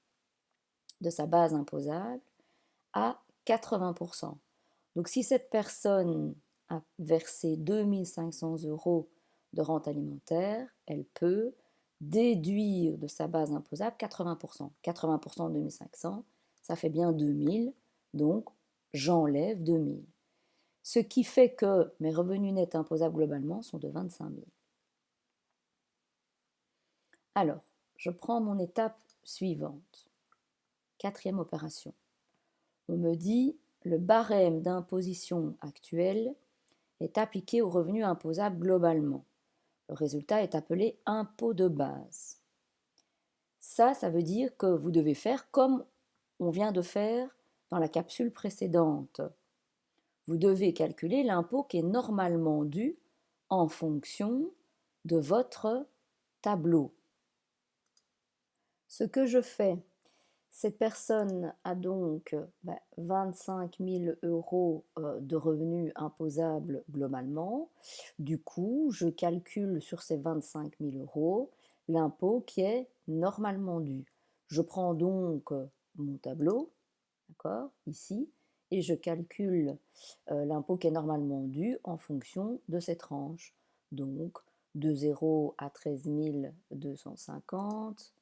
de sa base imposable à 80%. Donc si cette personne a versé 2 500 € de rente alimentaire, elle peut déduire de sa base imposable 80%. 80% de 2 500, ça fait bien 2 000, donc j'enlève 2 000. Ce qui fait que mes revenus nets imposables globalement sont de 25 000. Alors, je prends mon étape suivante. Quatrième opération. On me dit le barème d'imposition actuel est appliqué aux revenus imposables globalement. Le résultat est appelé impôt de base. Ça veut dire que vous devez faire comme on vient de faire dans la capsule précédente. vous devez calculer l'impôt qui est normalement dû en fonction de votre tableau. Ce que je fais, cette personne a donc 25 000 euros de revenus imposables globalement. Du coup, je calcule sur ces 25 000 euros l'impôt qui est normalement dû. Je prends donc mon tableau, d'accord, ici, et je calcule l'impôt qui est normalement dû en fonction de cette tranche. Donc, de 0 à 13 250,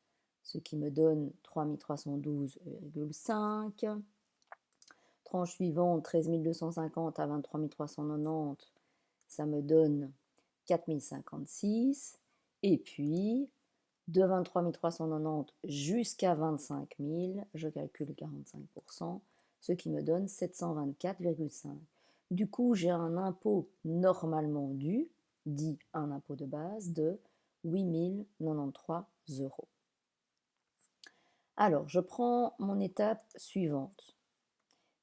ce qui me donne 3 312,5. Tranche suivante, 13 250 à 23 390, ça me donne 4 056. Et puis, de 23 390 jusqu'à 25 000, je calcule 45%, ce qui me donne 724,5. Du coup, j'ai un impôt normalement dû, dit un impôt de base, de 8 093 euros. Alors, je prends mon étape suivante.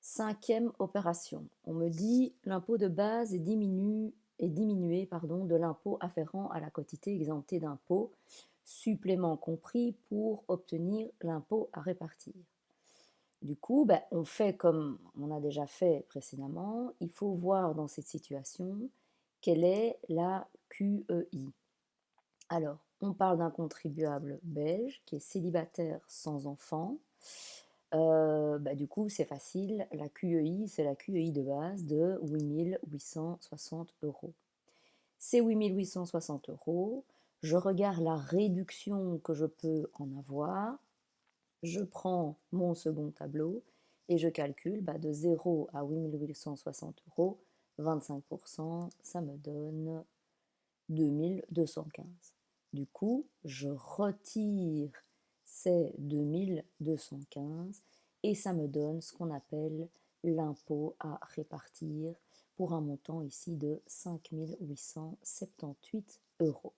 Cinquième opération. On me dit l'impôt de base est diminué de l'impôt afférent à la quotité exemptée d'impôt, supplément compris pour obtenir l'impôt à répartir. Du coup, on fait comme on a déjà fait précédemment. Il faut voir dans cette situation quelle est la QEI. Alors, on parle d'un contribuable belge qui est célibataire sans enfant. Du coup, c'est facile. La QEI, c'est la QEI de base de 8 860 euros. Ces 8 860 euros, je regarde la réduction que je peux en avoir. Je prends mon second tableau et je calcule de 0 à 8 860 euros, 25%, ça me donne 2215. Du coup, je retire ces 2215 et ça me donne ce qu'on appelle l'impôt à répartir pour un montant ici de 5 878 euros.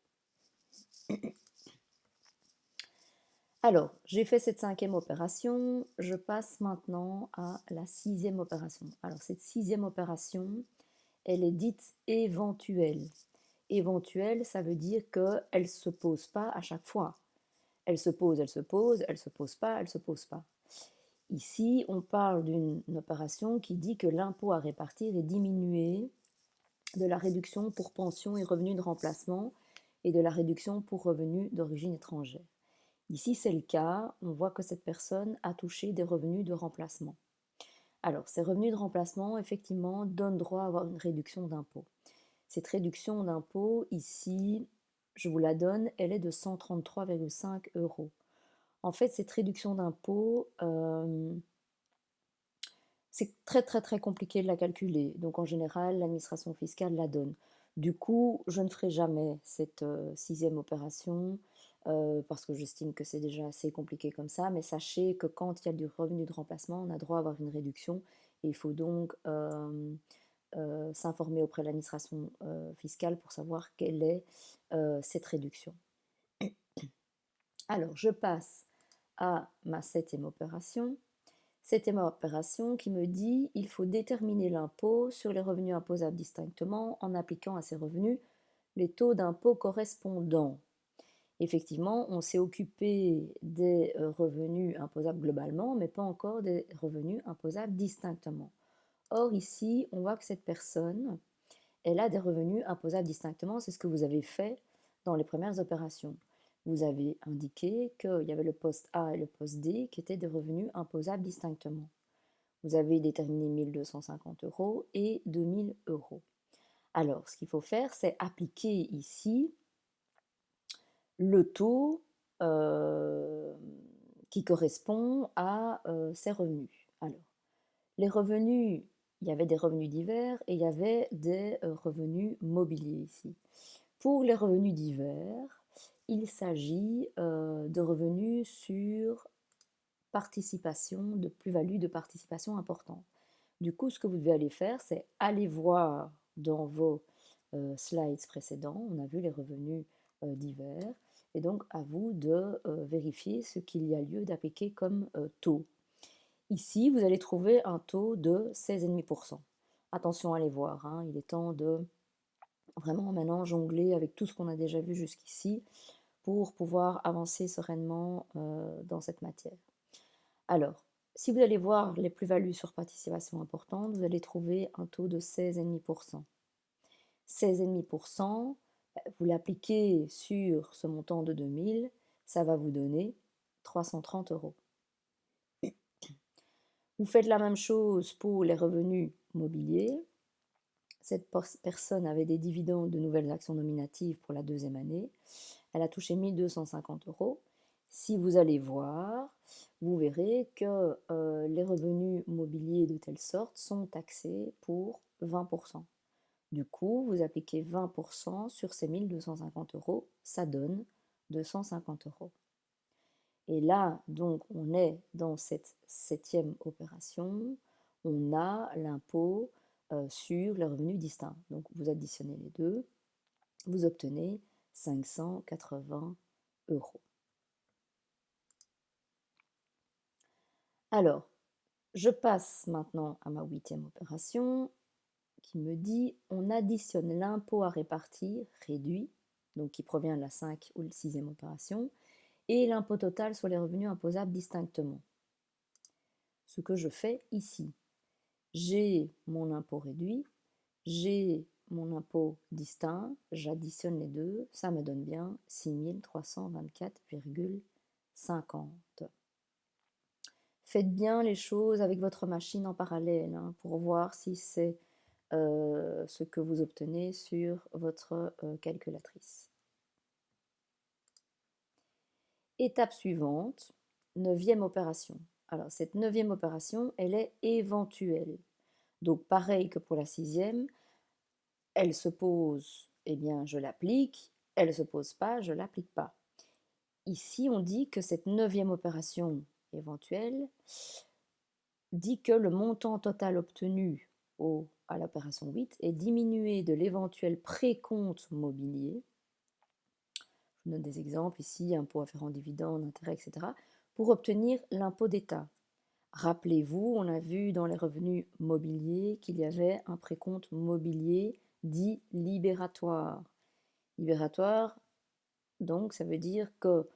Alors, j'ai fait cette cinquième opération, je passe maintenant à la sixième opération. Alors, cette sixième opération, elle est dite éventuelle. Éventuelle, ça veut dire qu'elle ne se pose pas à chaque fois. Elle se pose, elle se pose, elle ne se pose pas, elle ne se pose pas. Ici, on parle d'une opération qui dit que l'impôt à répartir est diminué de la réduction pour pension et revenus de remplacement et de la réduction pour revenus d'origine étrangère. Ici, c'est le cas, on voit que cette personne a touché des revenus de remplacement. Alors, ces revenus de remplacement, effectivement, donnent droit à avoir une réduction d'impôt. Cette réduction d'impôt, ici, je vous la donne, elle est de 133,5 euros. En fait, cette réduction d'impôt, c'est très très très compliqué de la calculer. Donc en général, l'administration fiscale la donne. Du coup, je ne ferai jamais cette sixième opération parce que j'estime que c'est déjà assez compliqué comme ça. Mais sachez que quand il y a du revenu de remplacement, on a droit à avoir une réduction et il faut donc s'informer auprès de l'administration fiscale pour savoir quelle est cette réduction. Alors, je passe à ma septième opération. Septième opération qui me dit il faut déterminer l'impôt sur les revenus imposables distinctement en appliquant à ces revenus les taux d'impôt correspondants. Effectivement, on s'est occupé des revenus imposables globalement, mais pas encore des revenus imposables distinctement. Or, ici, on voit que cette personne, elle a des revenus imposables distinctement. C'est ce que vous avez fait dans les premières opérations. Vous avez indiqué qu'il y avait le poste A et le poste D qui étaient des revenus imposables distinctement. Vous avez déterminé 1 250 euros et 2 000 euros. Alors, ce qu'il faut faire, c'est appliquer ici le taux qui correspond à ces revenus. Alors, les revenus, il y avait des revenus divers et il y avait des revenus mobiliers ici. Pour les revenus divers, il s'agit de revenus sur participation, de plus-value de participation importante. Du coup, ce que vous devez aller faire, c'est aller voir dans vos slides précédents, on a vu les revenus divers, et donc à vous de vérifier ce qu'il y a lieu d'appliquer comme taux. Ici, vous allez trouver un taux de 16,5%. attention à les voir, hein. Il est temps de vraiment maintenant jongler avec tout ce qu'on a déjà vu jusqu'ici pour pouvoir avancer sereinement dans cette matière. Alors, si vous allez voir les plus-values sur participation importante, vous allez trouver un taux de 16,5%. 16,5%, vous l'appliquez sur ce montant de 2000, ça va vous donner 330 euros. Vous faites la même chose pour les revenus mobiliers. Cette personne avait des dividendes de nouvelles actions nominatives pour la deuxième année. Elle a touché 1250 euros. Si vous allez voir, vous verrez que les revenus mobiliers de telle sorte sont taxés pour 20%. Du coup, vous appliquez 20% sur ces 1250 euros, ça donne 250 euros. Et là, donc, on est dans cette septième opération, on a l'impôt sur les revenus distincts. Donc, vous additionnez les deux, vous obtenez 580 euros. Alors, je passe maintenant à ma huitième opération qui me dit on additionne l'impôt à répartir réduit, donc qui provient de la 5 ou la sixième opération, et l'impôt total sur les revenus imposables distinctement. Ce que je fais ici, j'ai mon impôt réduit, j'ai mon impôt distinct, j'additionne les deux, ça me donne bien 6324,50. Faites bien les choses avec votre machine en parallèle hein, pour voir si c'est ce que vous obtenez sur votre calculatrice. Étape suivante, neuvième opération. Alors cette neuvième opération, elle est éventuelle. Donc pareil que pour la sixième, elle se pose, eh bien je l'applique, elle ne se pose pas, je ne l'applique pas. Ici, on dit que cette neuvième opération éventuelle dit que le montant total obtenu à l'opération 8 est diminué de l'éventuel précompte mobilier. Je donne des exemples ici, impôt afférent dividendes, intérêts, etc. pour obtenir l'impôt d'État. Rappelez-vous, on a vu dans les revenus mobiliers qu'il y avait un précompte mobilier dit libératoire. Libératoire, donc ça veut dire qu'on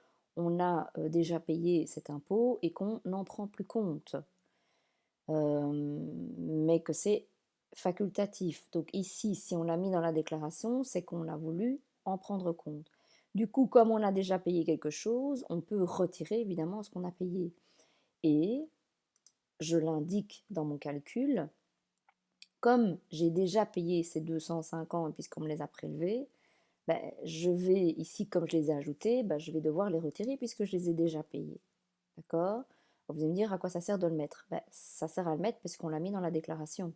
a déjà payé cet impôt et qu'on n'en prend plus compte. Mais que c'est facultatif. Donc ici, si on l'a mis dans la déclaration, c'est qu'on a voulu en prendre compte. Du coup, comme on a déjà payé quelque chose, on peut retirer évidemment ce qu'on a payé. Et je l'indique dans mon calcul, comme j'ai déjà payé ces 250 puisqu'on me les a prélevés, ben, je vais ici, comme je les ai ajoutés, ben, je vais devoir les retirer puisque je les ai déjà payés. D'accord? Vous allez me dire à quoi ça sert de le mettre? Ben, ça sert à le mettre parce qu'on l'a mis dans la déclaration.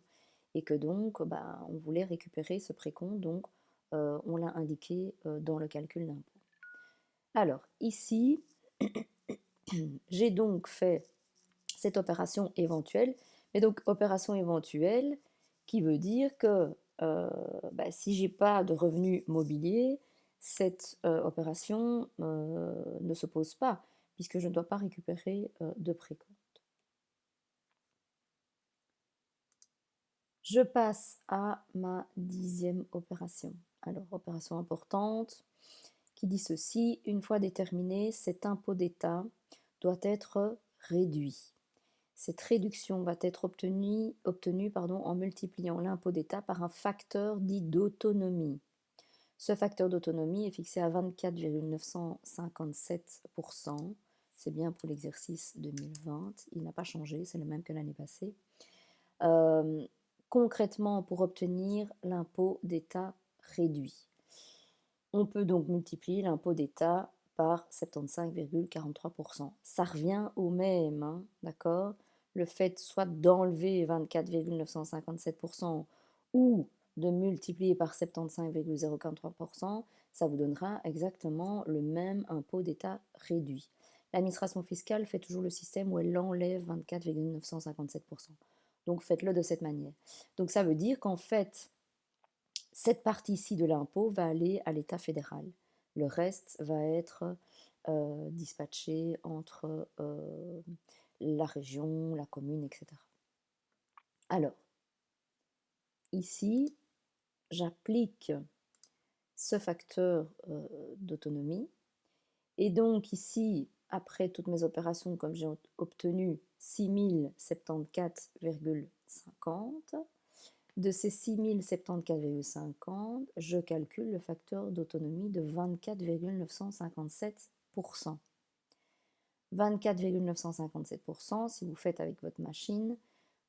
Et que donc, ben, on voulait récupérer ce précompte, donc on l'a indiqué dans le calcul d'impôt. Alors, ici, j'ai donc fait cette opération éventuelle. Mais donc, opération éventuelle qui veut dire que ben, si j'ai pas de revenus mobiliers, cette opération ne se pose pas, puisque je ne dois pas récupérer de précompte. Je passe à ma dixième opération. Alors, opération importante qui dit ceci, une fois déterminé, cet impôt d'État doit être réduit. Cette réduction va être obtenue en multipliant l'impôt d'État par un facteur dit d'autonomie. Ce facteur d'autonomie est fixé à 24,957%. C'est bien pour l'exercice 2020. Il n'a pas changé, c'est le même que l'année passée. Concrètement, pour obtenir l'impôt d'État réduit, on peut donc multiplier l'impôt d'État par 75,43%. Ça revient au même, hein, d'accord? Le fait soit d'enlever 24,957% ou de multiplier par 75,043%, ça vous donnera exactement le même impôt d'État réduit. L'administration fiscale fait toujours le système où elle enlève 24,957%. Donc faites-le de cette manière. Donc ça veut dire qu'en fait, cette partie-ci de l'impôt va aller à l'État fédéral. Le reste va être dispatché entre la région, la commune, etc. Alors, ici, j'applique ce facteur d'autonomie. Et donc ici, après toutes mes opérations, comme j'ai obtenu 6074,50, de ces 6074,50, je calcule le facteur d'autonomie de 24,957%. 24,957%, si vous faites avec votre machine,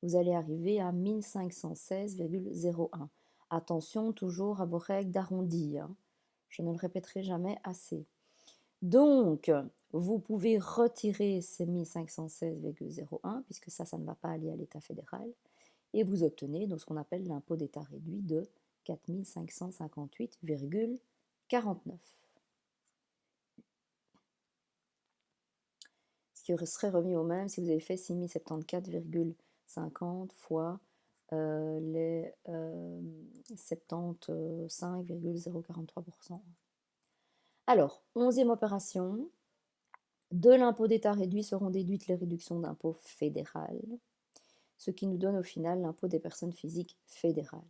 vous allez arriver à 1516,01. Attention toujours à vos règles d'arrondi, hein. Je ne le répéterai jamais assez. Donc, vous pouvez retirer ces 1516,01, puisque ça ne va pas aller à l'État fédéral, et vous obtenez donc ce qu'on appelle l'impôt d'État réduit de 4558,49. Ce qui serait remis au même si vous avez fait 6074,50 fois les 75,043%. Alors, 11e opération, de l'impôt d'État réduit seront déduites les réductions d'impôt fédéral, ce qui nous donne au final l'impôt des personnes physiques fédérales.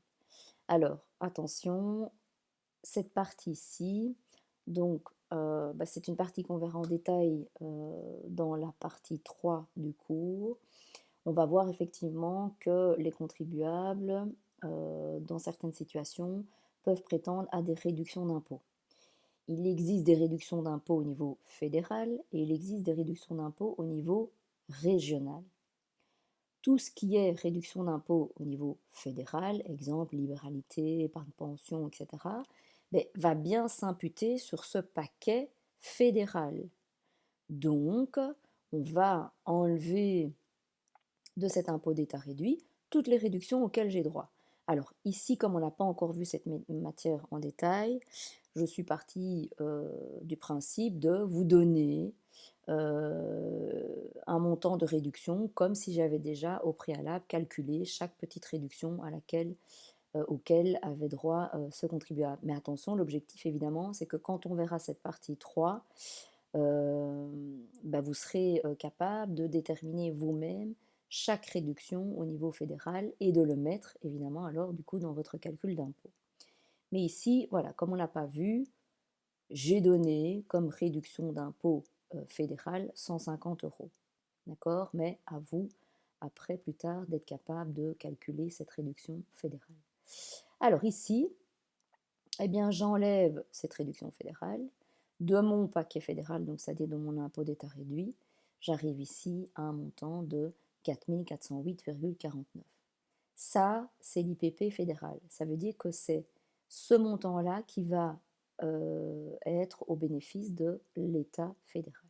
Alors, attention, cette partie-ci, donc c'est une partie qu'on verra en détail dans la partie 3 du cours. On va voir effectivement que les contribuables, dans certaines situations, peuvent prétendre à des réductions d'impôts. Il existe des réductions d'impôts au niveau fédéral et il existe des réductions d'impôts au niveau régional. Tout ce qui est réduction d'impôts au niveau fédéral, exemple libéralité, épargne pension, etc., va bien s'imputer sur ce paquet fédéral. Donc, on va enlever de cet impôt d'État réduit toutes les réductions auxquelles j'ai droit. Alors ici, comme on n'a pas encore vu cette matière en détail, je suis partie du principe de vous donner un montant de réduction comme si j'avais déjà au préalable calculé chaque petite réduction auquel avait droit ce contribuable. Mais attention, l'objectif évidemment, c'est que quand on verra cette partie 3, vous serez capable de déterminer vous-même chaque réduction au niveau fédéral et de le mettre évidemment alors du coup dans votre calcul d'impôt. Mais ici, voilà, comme on n'a pas vu, j'ai donné comme réduction d'impôt fédéral 150 €. D'accord? Mais à vous, après, plus tard, d'être capable de calculer cette réduction fédérale. Alors ici, eh bien, j'enlève cette réduction fédérale de mon paquet fédéral, donc c'est-à-dire de mon impôt d'État réduit. J'arrive ici à un montant de 4408,49. Ça, c'est l'IPP fédéral. Ça veut dire que c'est ce montant-là qui va être au bénéfice de l'État fédéral.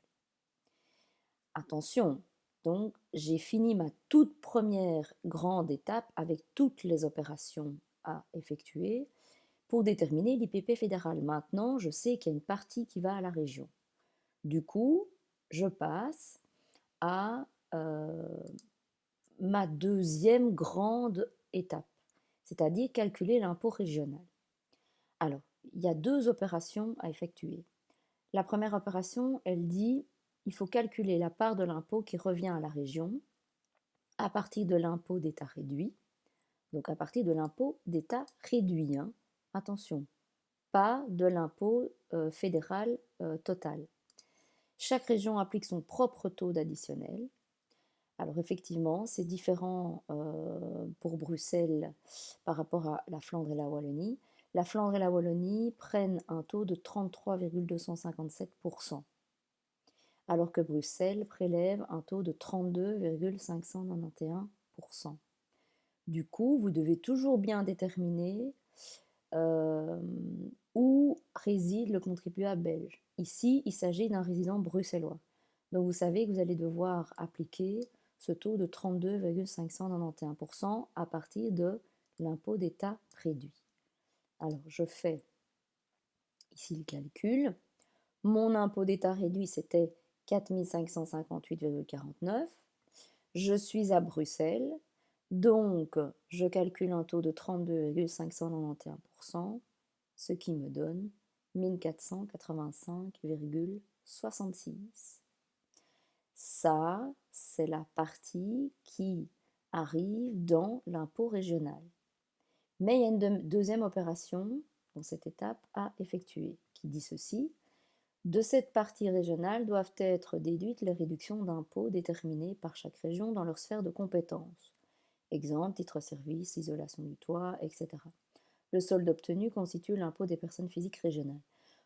Attention, donc j'ai fini ma toute première grande étape avec toutes les opérations à effectuer pour déterminer l'IPP fédéral. Maintenant, je sais qu'il y a une partie qui va à la région. Du coup, je passe à ma deuxième grande étape, c'est-à-dire calculer l'impôt régional. Alors, il y a deux opérations à effectuer. La première opération, elle dit il faut calculer la part de l'impôt qui revient à la région à partir de l'impôt d'État réduit, donc à partir de l'impôt d'État réduit, hein. Attention, pas de l'impôt fédéral total. Chaque région applique son propre taux d'additionnel. Alors effectivement, c'est différent pour Bruxelles par rapport à la Flandre et la Wallonie. La Flandre et la Wallonie prennent un taux de 33,257%, alors que Bruxelles prélève un taux de 32,591%. Du coup, vous devez toujours bien déterminer où réside le contribuable belge. Ici, il s'agit d'un résident bruxellois. Donc vous savez que vous allez devoir appliquer ce taux de 32,591% à partir de l'impôt d'État réduit. Alors je fais ici le calcul. Mon impôt d'État réduit, c'était 4558,49. Je suis à Bruxelles, donc je calcule un taux de 32,591%, ce qui me donne 1485,66. Ça, c'est la partie qui arrive dans l'impôt régional. Mais il y a une deuxième opération dans cette étape à effectuer qui dit ceci. De cette partie régionale doivent être déduites les réductions d'impôts déterminées par chaque région dans leur sphère de compétences. Exemple, titre-service, isolation du toit, etc. Le solde obtenu constitue l'impôt des personnes physiques régionales.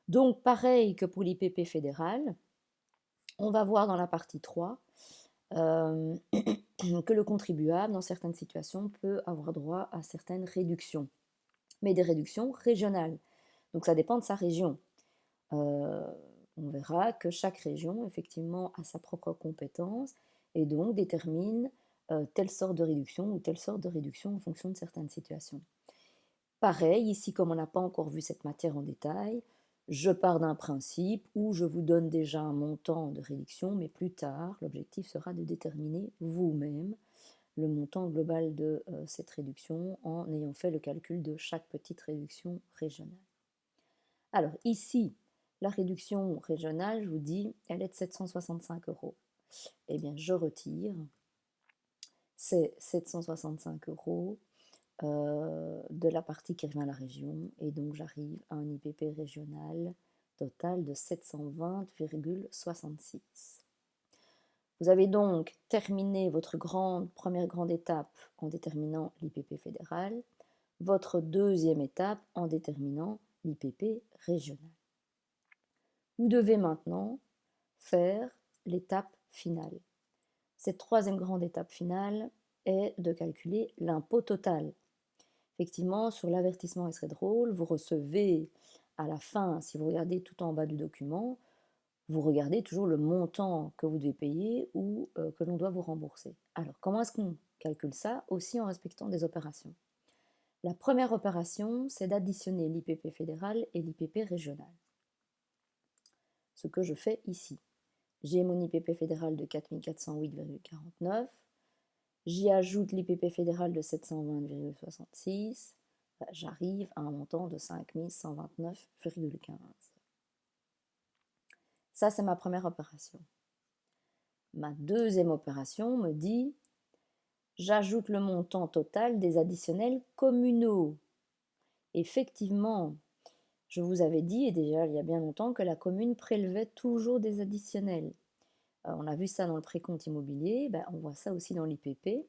Donc, pareil que pour l'IPP fédéral, on va voir dans la partie 3 que le contribuable, dans certaines situations, peut avoir droit à certaines réductions, mais des réductions régionales. Donc, ça dépend de sa région. On verra que chaque région, effectivement, a sa propre compétence et donc détermine telle sorte de réduction ou telle sorte de réduction en fonction de certaines situations. Pareil, ici, comme on n'a pas encore vu cette matière en détail, je pars d'un principe où je vous donne déjà un montant de réduction, mais plus tard, l'objectif sera de déterminer vous-même le montant global de cette réduction en ayant fait le calcul de chaque petite réduction régionale. Alors ici, la réduction régionale, je vous dis, elle est de 765 €. Eh bien, je retire ces 765 € de la partie qui revient à la région, et donc j'arrive à un IPP régional total de 720,66. Vous avez donc terminé votre première grande étape en déterminant l'IPP fédéral, votre deuxième étape en déterminant l'IPP régional. Vous devez maintenant faire l'étape finale. Cette troisième grande étape finale est de calculer l'impôt total. Effectivement, sur l'avertissement il serait drôle, vous recevez à la fin, si vous regardez tout en bas du document, vous regardez toujours le montant que vous devez payer ou que l'on doit vous rembourser. Alors, comment est-ce qu'on calcule ça? Aussi en respectant des opérations. La première opération, c'est d'additionner l'IPP fédéral et l'IPP régional. Ce que je fais ici. J'ai mon IPP fédéral de 4408,49. J'y ajoute l'IPP fédéral de 720,66. J'arrive à un montant de 5129,15. Ça, c'est ma première opération. Ma deuxième opération me dit, j'ajoute le montant total des additionnels communaux. Effectivement, je vous avais dit, et déjà il y a bien longtemps, que la commune prélevait toujours des additionnels. On a vu ça dans le précompte immobilier, on voit ça aussi dans l'IPP.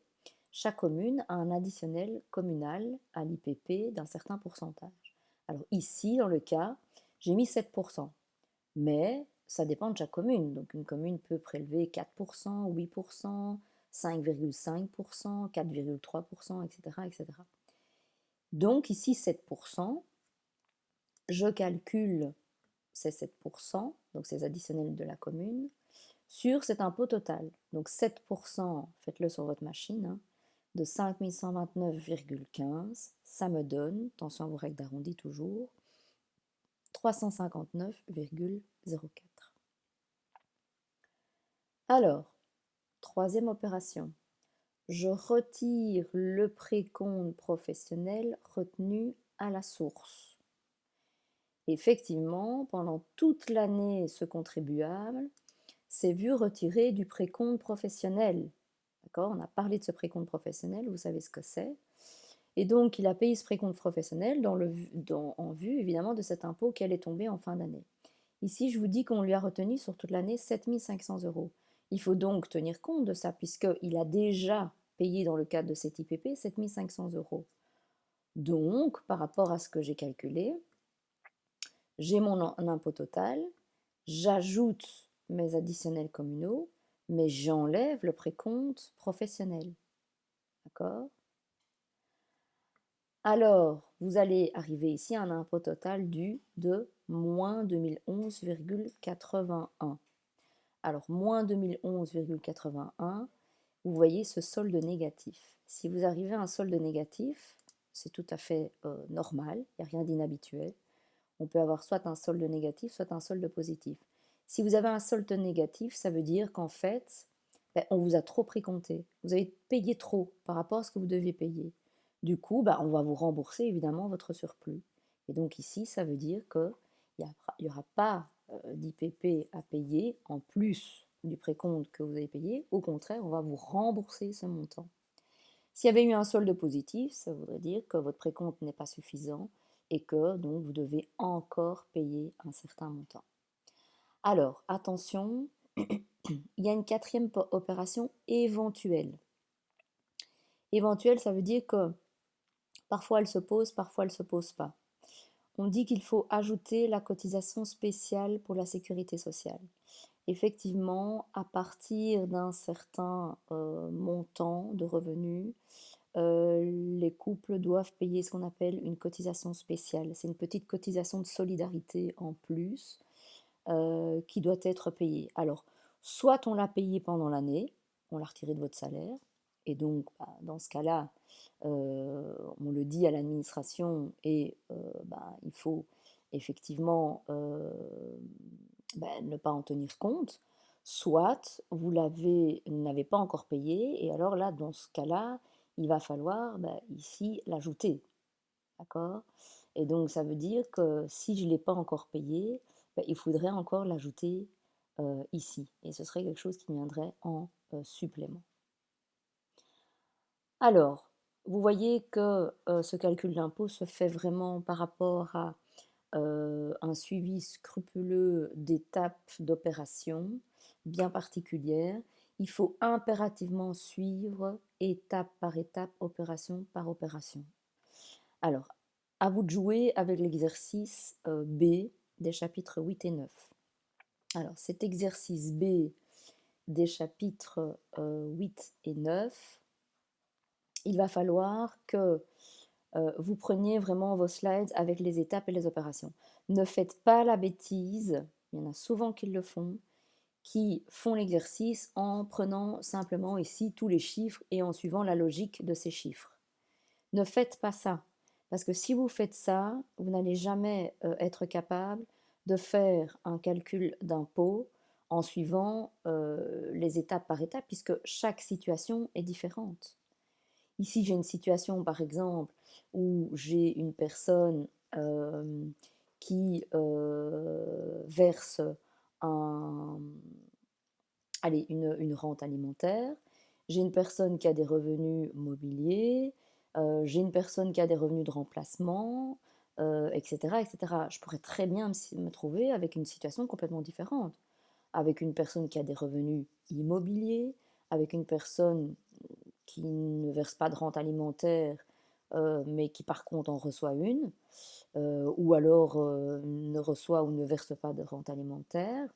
Chaque commune a un additionnel communal à l'IPP d'un certain pourcentage. Alors ici, dans le cas, j'ai mis 7%, mais ça dépend de chaque commune. Donc une commune peut prélever 4%, 8%, 5,5%, 4,3%, etc., etc. Donc ici, 7%, je calcule ces 7%, donc ces additionnels de la commune, sur cet impôt total. Donc 7%, faites-le sur votre machine, hein, de 5129,15, ça me donne, attention à vos règles d'arrondi toujours, 359,04. Alors, troisième opération, je retire le précompte professionnel retenu à la source. Effectivement, pendant toute l'année, ce contribuable s'est vu retirer du précompte professionnel. D'accord? On a parlé de ce précompte professionnel, vous savez ce que c'est. Et donc, il a payé ce précompte professionnel en vue, évidemment, de cet impôt qui allait tomber en fin d'année. Ici, je vous dis qu'on lui a retenu sur toute l'année 7500 €. Il faut donc tenir compte de ça, puisqu'il a déjà payé dans le cadre de cet IPP 7500 €. Donc, par rapport à ce que j'ai calculé, j'ai mon impôt total, j'ajoute mes additionnels communaux, mais j'enlève le précompte professionnel. D'accord? Alors, vous allez arriver ici à un impôt total dû de moins 2011,81. Alors, moins 2011,81, vous voyez ce solde négatif. Si vous arrivez à un solde négatif, c'est tout à fait normal, il n'y a rien d'inhabituel. On peut avoir soit un solde négatif, soit un solde positif. Si vous avez un solde négatif, ça veut dire qu'en fait, on vous a trop précompté. Vous avez payé trop par rapport à ce que vous deviez payer. Du coup, on va vous rembourser évidemment votre surplus. Et donc ici, ça veut dire qu'il n'y aura pas d'IPP à payer en plus du précompte que vous avez payé. Au contraire, on va vous rembourser ce montant. S'il y avait eu un solde positif, ça voudrait dire que votre précompte n'est pas suffisant et que donc vous devez encore payer un certain montant. Alors, attention, il y a une quatrième opération éventuelle. Éventuelle, ça veut dire que parfois elle se pose, parfois elle ne se pose pas. On dit qu'il faut ajouter la cotisation spéciale pour la sécurité sociale. Effectivement, à partir d'un certain montant de revenus, les couples doivent payer ce qu'on appelle une cotisation spéciale. C'est une petite cotisation de solidarité en plus qui doit être payée. Alors, soit on l'a payée pendant l'année, on l'a retirée de votre salaire, et donc dans ce cas-là, on le dit à l'administration et il faut effectivement ne pas en tenir compte, soit vous n'avez pas encore payé, et alors là, dans ce cas-là, il va falloir ici l'ajouter. D'accord? Et donc ça veut dire que si je ne l'ai pas encore payé, il faudrait encore l'ajouter ici. Et ce serait quelque chose qui viendrait en supplément. Alors, vous voyez que ce calcul d'impôt se fait vraiment par rapport à un suivi scrupuleux d'étapes d'opérations bien particulières. Il faut impérativement suivre étape par étape, opération par opération. Alors, à vous de jouer avec l'exercice B des chapitres 8 et 9. Alors, cet exercice B des chapitres 8 et 9, il va falloir que vous preniez vraiment vos slides avec les étapes et les opérations. Ne faites pas la bêtise, il y en a souvent qui le font, qui font l'exercice en prenant simplement ici tous les chiffres et en suivant la logique de ces chiffres. Ne faites pas ça, parce que si vous faites ça, vous n'allez jamais être capable de faire un calcul d'impôt en suivant les étapes par étape, puisque chaque situation est différente. Ici, j'ai une situation, par exemple, où j'ai une personne qui verse une rente alimentaire. J'ai une personne qui a des revenus mobiliers. J'ai une personne qui a des revenus de remplacement, etc., etc. Je pourrais très bien me trouver avec une situation complètement différente. Avec une personne qui a des revenus immobiliers, avec une personne qui ne verse pas de rente alimentaire, mais qui par contre en reçoit une, ou alors ne reçoit ou ne verse pas de rente alimentaire,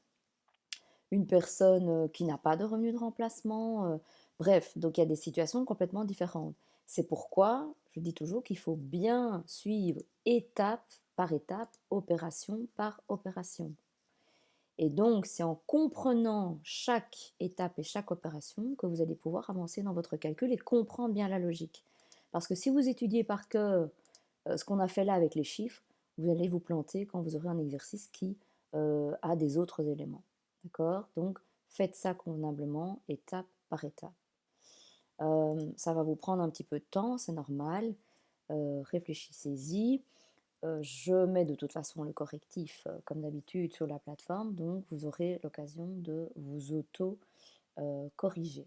une personne qui n'a pas de revenu de remplacement, bref, donc il y a des situations complètement différentes. C'est pourquoi je dis toujours qu'il faut bien suivre étape par étape, opération par opération. Et donc, c'est en comprenant chaque étape et chaque opération que vous allez pouvoir avancer dans votre calcul et comprendre bien la logique. Parce que si vous étudiez par cœur ce qu'on a fait là avec les chiffres, vous allez vous planter quand vous aurez un exercice qui a des autres éléments. D'accord? Donc, faites ça convenablement, étape par étape. Ça va vous prendre un petit peu de temps, c'est normal. Réfléchissez-y. Je mets de toute façon le correctif, comme d'habitude, sur la plateforme, donc vous aurez l'occasion de vous auto-corriger.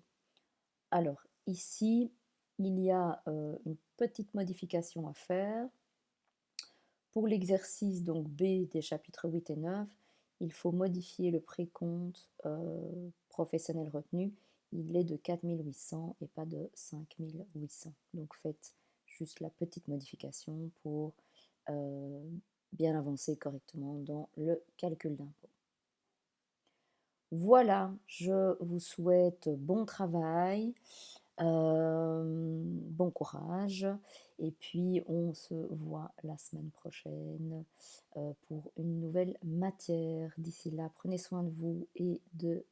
Alors, ici, il y a une petite modification à faire. Pour l'exercice donc B des chapitres 8 et 9, il faut modifier le précompte professionnel retenu. Il est de 4 800 et pas de 5 800. Donc faites juste la petite modification pour bien avancer correctement dans le calcul d'impôt. Voilà, je vous souhaite bon travail, bon courage, et puis on se voit la semaine prochaine pour une nouvelle matière. D'ici là, prenez soin de vous et de